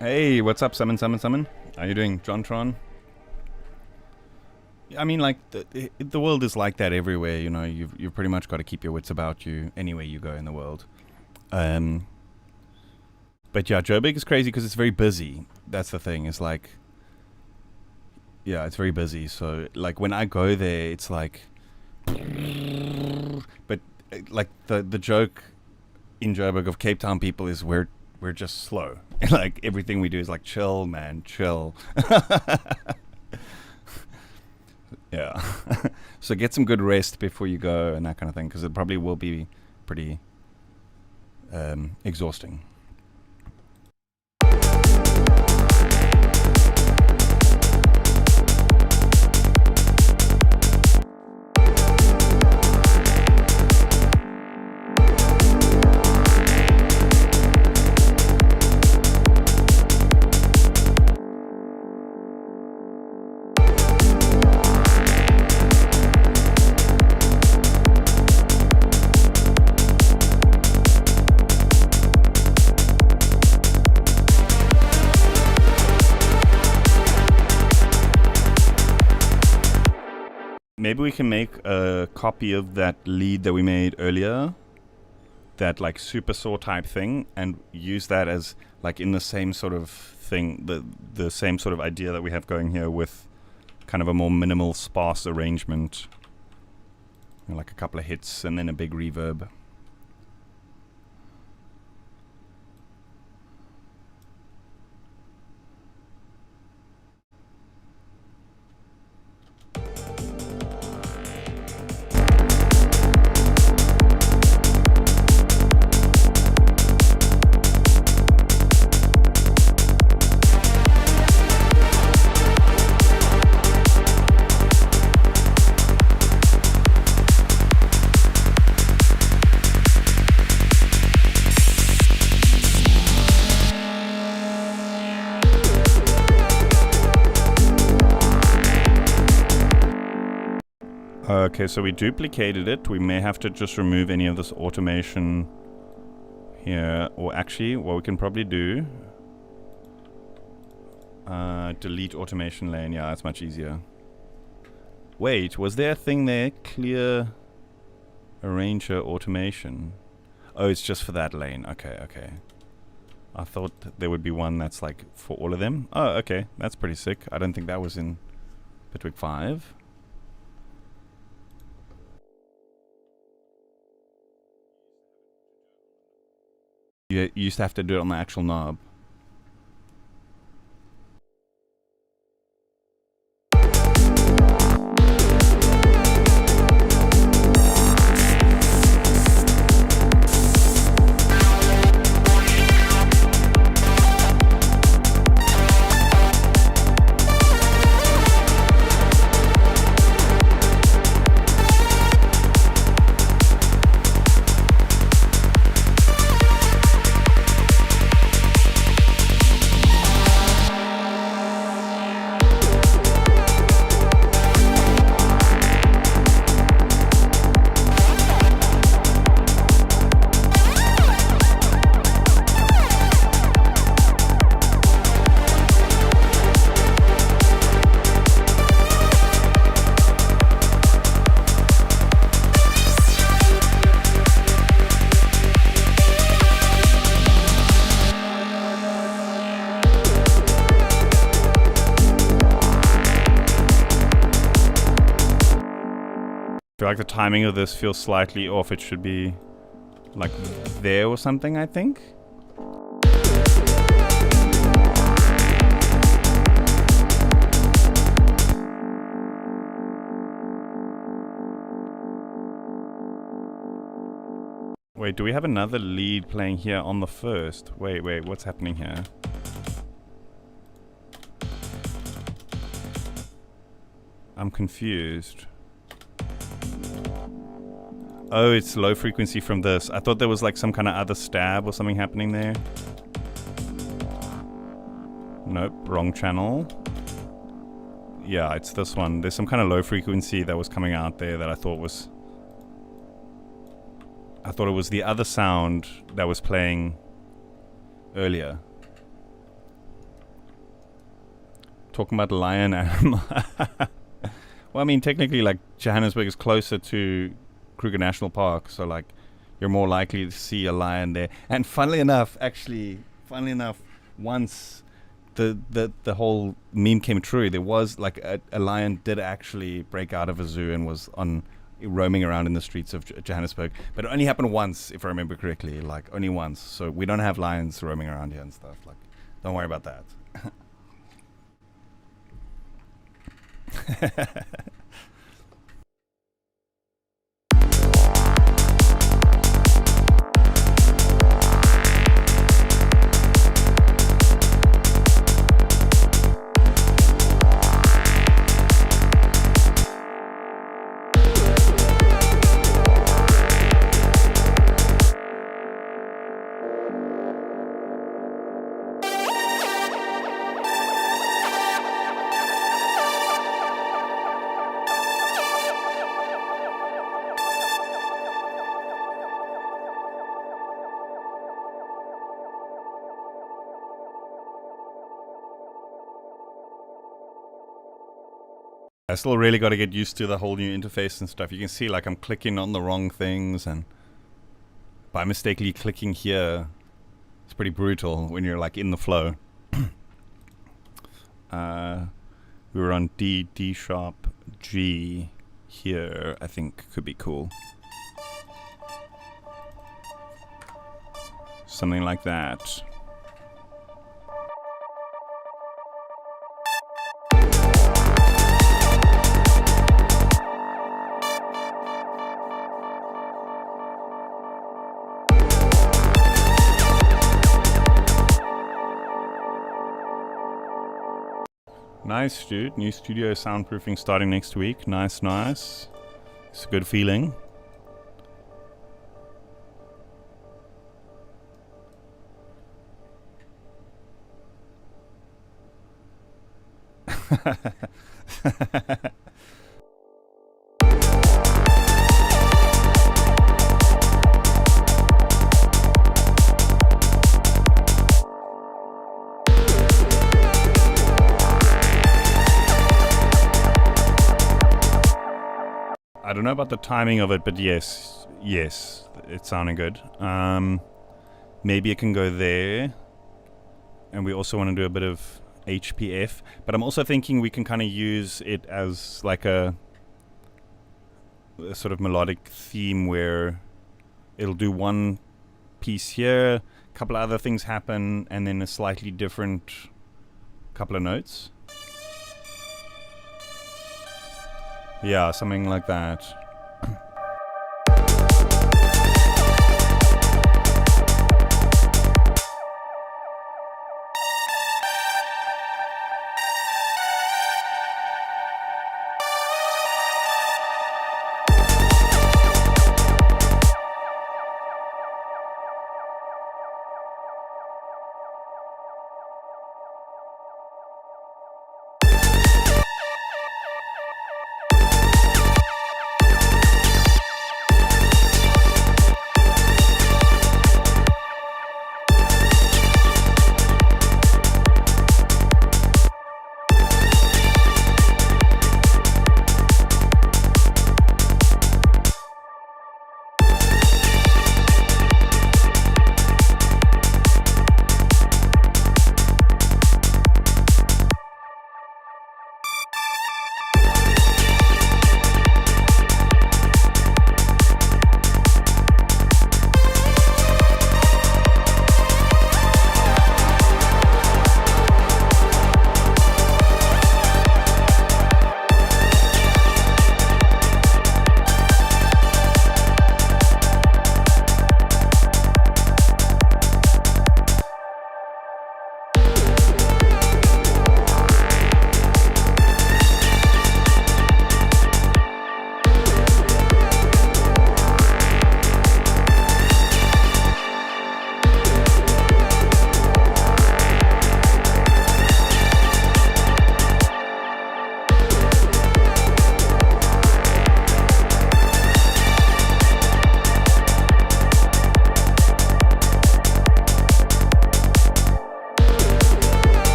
Hey, what's up, Summon? How you doing, John Tron? I mean, like, the world is like that everywhere, you know. You've pretty much got to keep your wits about you anywhere you go in the world. But yeah, Joburg is crazy because it's very busy. That's the thing. It's like, yeah, it's very busy. So, like, when I go there, it's like, but like the joke in Joburg of Cape Town people is we're just slow. Like everything we do is like chill, man, chill. Yeah. So get some good rest before you go and that kind of thing, because it probably will be pretty exhausting. Maybe we can make a copy of that lead that we made earlier, that like super saw type thing, and use that as like in the same sort of thing, the same sort of idea that we have going here with kind of a more minimal sparse arrangement, you know, like a couple of hits and then a big reverb. Okay, so we duplicated it. We may have to just remove any of this automation here. Or actually, what we can probably do... delete automation lane. Yeah, that's much easier. Wait, was there a thing there? Clear... Arranger automation. Oh, it's just for that lane. Okay, okay. I thought there would be one that's like for all of them. Oh, okay. That's pretty sick. I don't think that was in Bitwig 5. You used to have to do it on the actual knob. I feel like the timing of this feels slightly off. It should be like there or something, I think. Wait, do we have another lead playing here on the first? Wait, what's happening here? I'm confused. Oh, it's low frequency from this. I thought there was like some kind of other stab or something happening there. Nope, wrong channel. Yeah, it's this one. There's some kind of low frequency that was coming out there that I thought was... I thought it was the other sound that was playing earlier. Talking about lion animal. Well, I mean, technically, like, Johannesburg is closer to Kruger National Park, so like you're more likely to see a lion there. And funnily enough, once the whole meme came true, there was like a lion did actually break out of a zoo and was roaming around in the streets of Johannesburg, but it only happened once, if I remember correctly, like only once. So we don't have lions roaming around here and stuff. Like, don't worry about that. I still really got to get used to the whole new interface and stuff. You can see like I'm clicking on the wrong things, and by mistakenly clicking here, it's pretty brutal when you're like in the flow. We were on D sharp, G here, I think could be cool. Something like that. Nice, dude. New studio soundproofing starting next week. Nice, nice. It's a good feeling. I don't know about the timing of it, but yes, Yes, it's sounding good. Maybe it can go there. And we also want to do a bit of HPF. But I'm also thinking we can kind of use it as like a sort of melodic theme where it'll do one piece here, a couple of other things happen, and then a slightly different couple of notes. Yeah, something like that.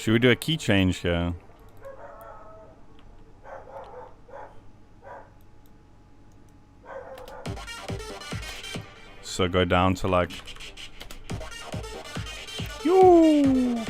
Should we do a key change here? So go down to like... Yoo!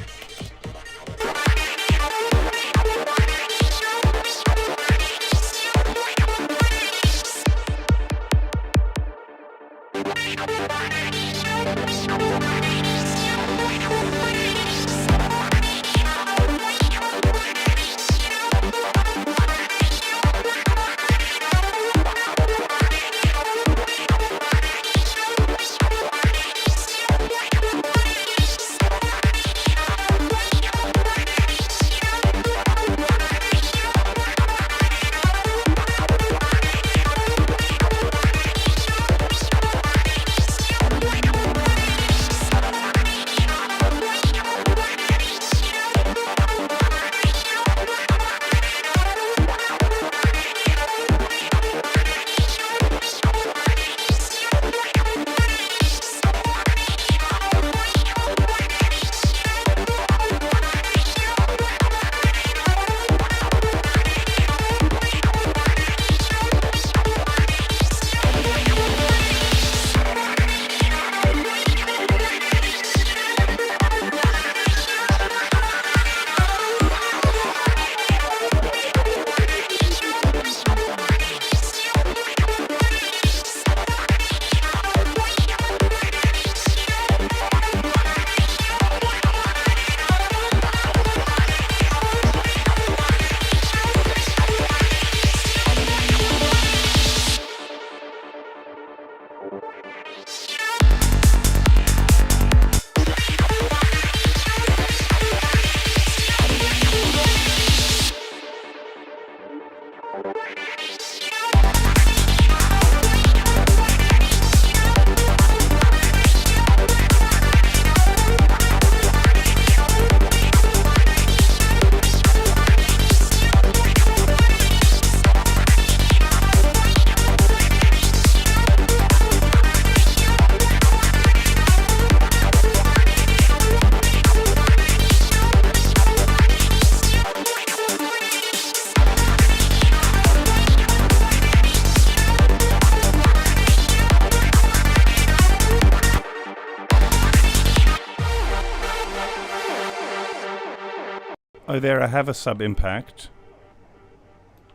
Oh, there I have a sub impact.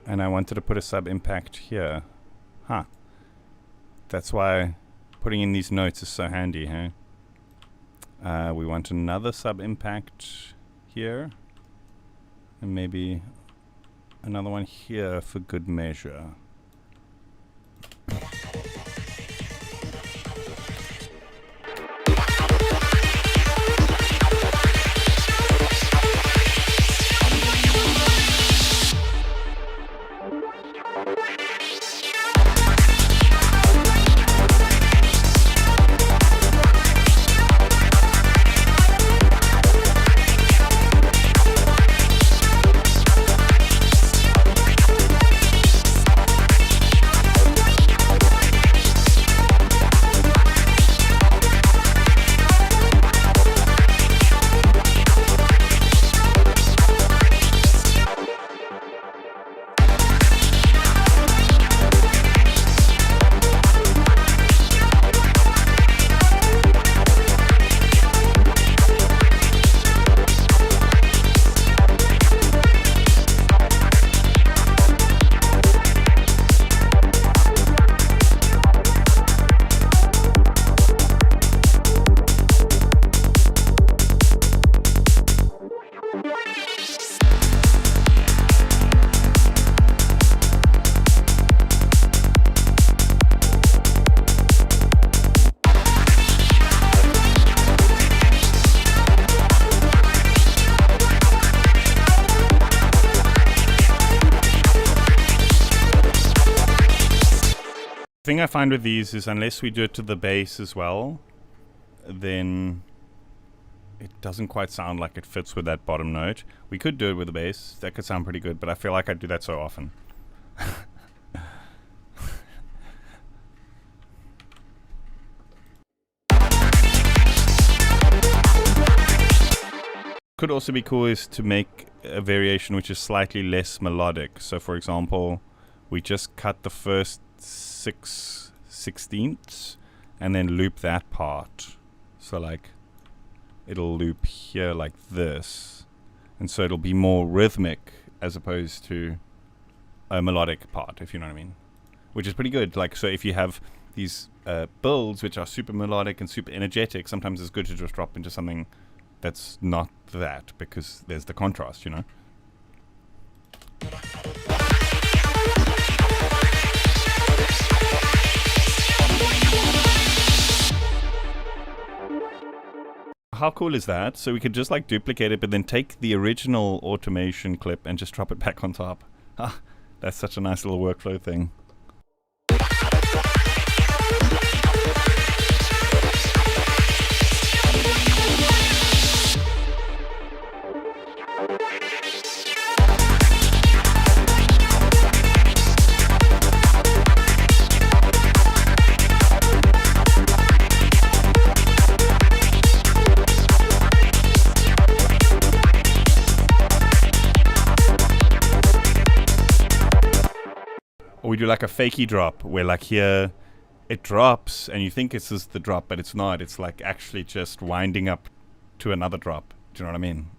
And I wanted to put a sub impact here. Huh. That's why putting in these notes is so handy, huh? We want another sub impact here. And maybe another one here for good measure. The thing I find with these is unless we do it to the bass as well, then it doesn't quite sound like it fits with that bottom note. We could do it with the bass. That could sound pretty good, but I feel like I do that so often. could also be cool is to make a variation which is slightly less melodic. So for example, we just cut the first 6/16 and then loop that part. So like it'll loop here like this, and so it'll be more rhythmic as opposed to a melodic part, if you know what I mean, which is pretty good. Like, so if you have these builds which are super melodic and super energetic, sometimes it's good to just drop into something that's not that, because there's the contrast, you know. How cool is that? So we could just like duplicate it, but then take the original automation clip and just drop it back on top. Ah, that's such a nice little workflow thing. Or we do like a fakey drop, where like here it drops and you think it's just the drop, but it's not. It's like actually just winding up to another drop. Do you know what I mean?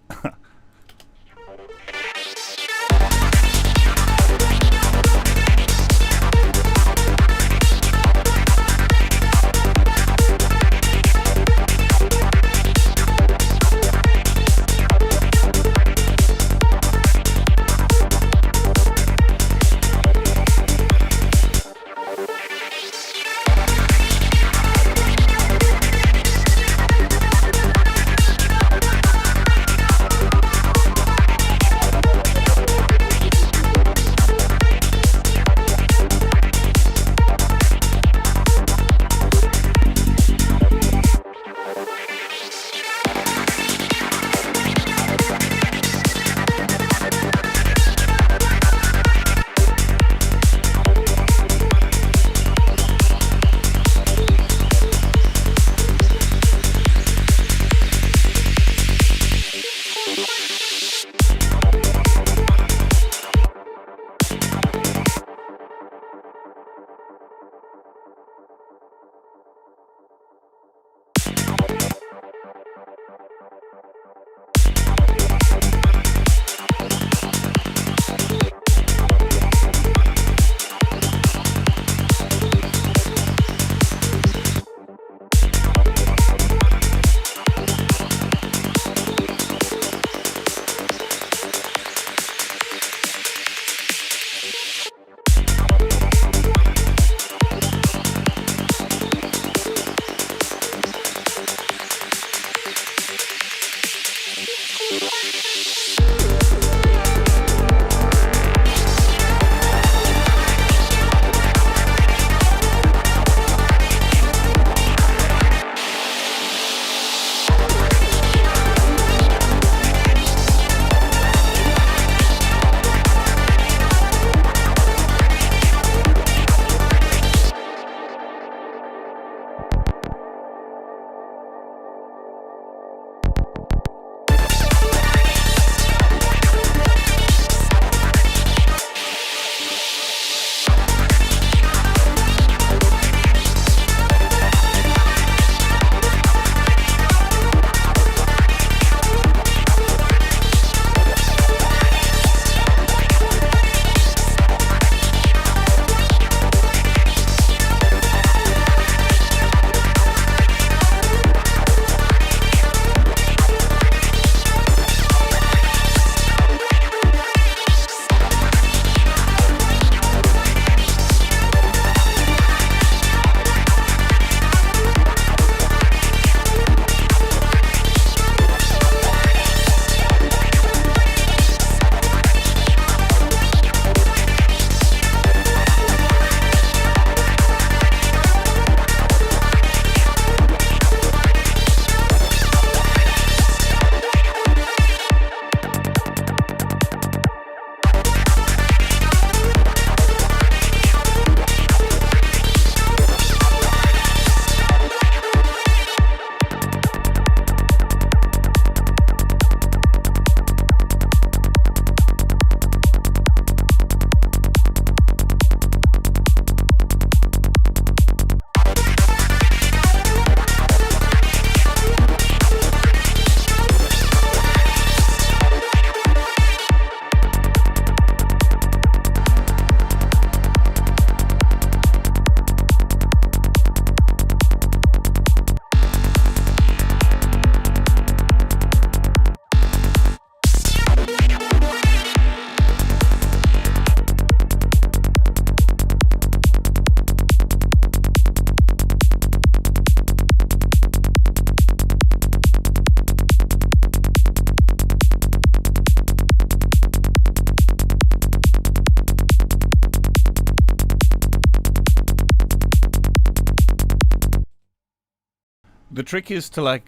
The trick is to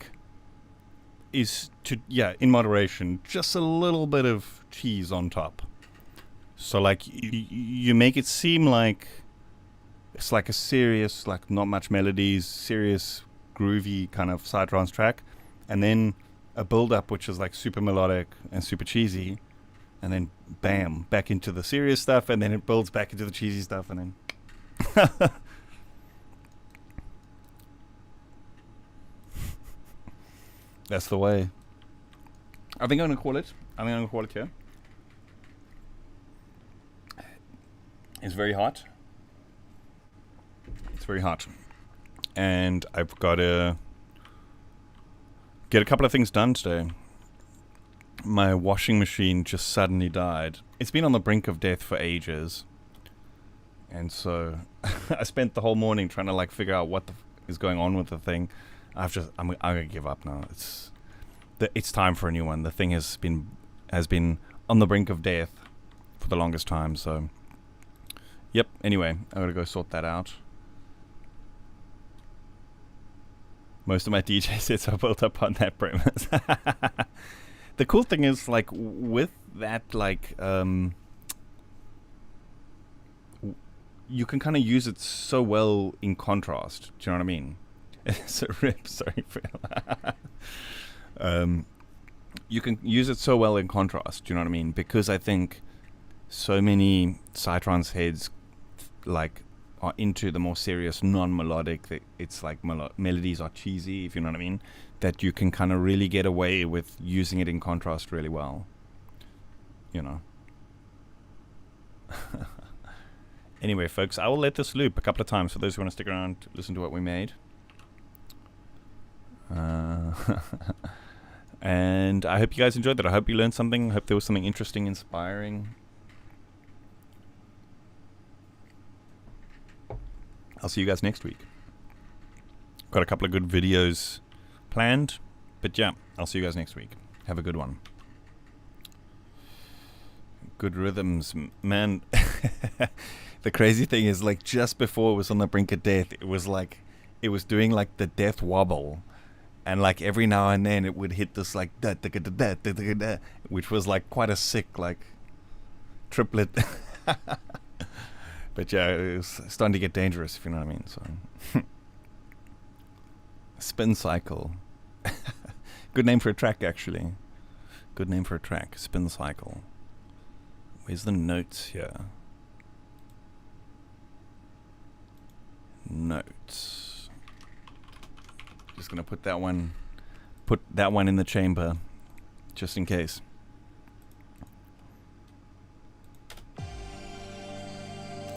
in moderation, just a little bit of cheese on top. So like you make it seem like it's like a serious, like not much melodies, serious groovy kind of psytrance track, and then a build up which is like super melodic and super cheesy, and then bam, back into the serious stuff, and then it builds back into the cheesy stuff, and then that's the way. I think I'm gonna call it here. It's very hot. It's very hot. And I've got to get a couple of things done today. My washing machine just suddenly died. It's been on the brink of death for ages. And so I spent the whole morning trying to like figure out what is going on with the thing. I'm gonna give up now. It's time for a new one. The thing has been on the brink of death for the longest time, so yep, anyway, I gotta go sort that out. Most of my DJ sets are built up on that premise. The cool thing is, like, with that, like, you can kind of use it so well in contrast. Do you know what I mean? It's a rip, sorry. You can use it so well in contrast. Do you know what I mean? Because I think so many psytrance heads, like, are into the more serious, non-melodic. It's like melodies are cheesy, if you know what I mean. That you can kind of really get away with using it in contrast really well. You know. Anyway, folks, I will let this loop a couple of times for those who want to stick around to listen to what we made. And I hope you guys enjoyed that. I hope you learned something. I hope there was something interesting, inspiring. I'll see you guys next week. Got a couple of good videos planned. But yeah, I'll see you guys next week. Have a good one. Good rhythms, man. The crazy thing is, like, just before it was on the brink of death, it was doing like the death wobble. And like every now and then it would hit this like da da da da da da da, which was like quite a sick like triplet. But yeah, it was starting to get dangerous, if you know what I mean. So spin cycle. Good name for a track, actually. Good name for a track. Spin cycle. Where's the notes here? Notes. Just gonna put that one in the chamber, just in case.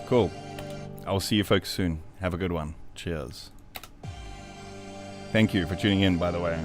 Cool. I'll see you folks soon. Have a good one. Cheers. Thank you for tuning in, by the way.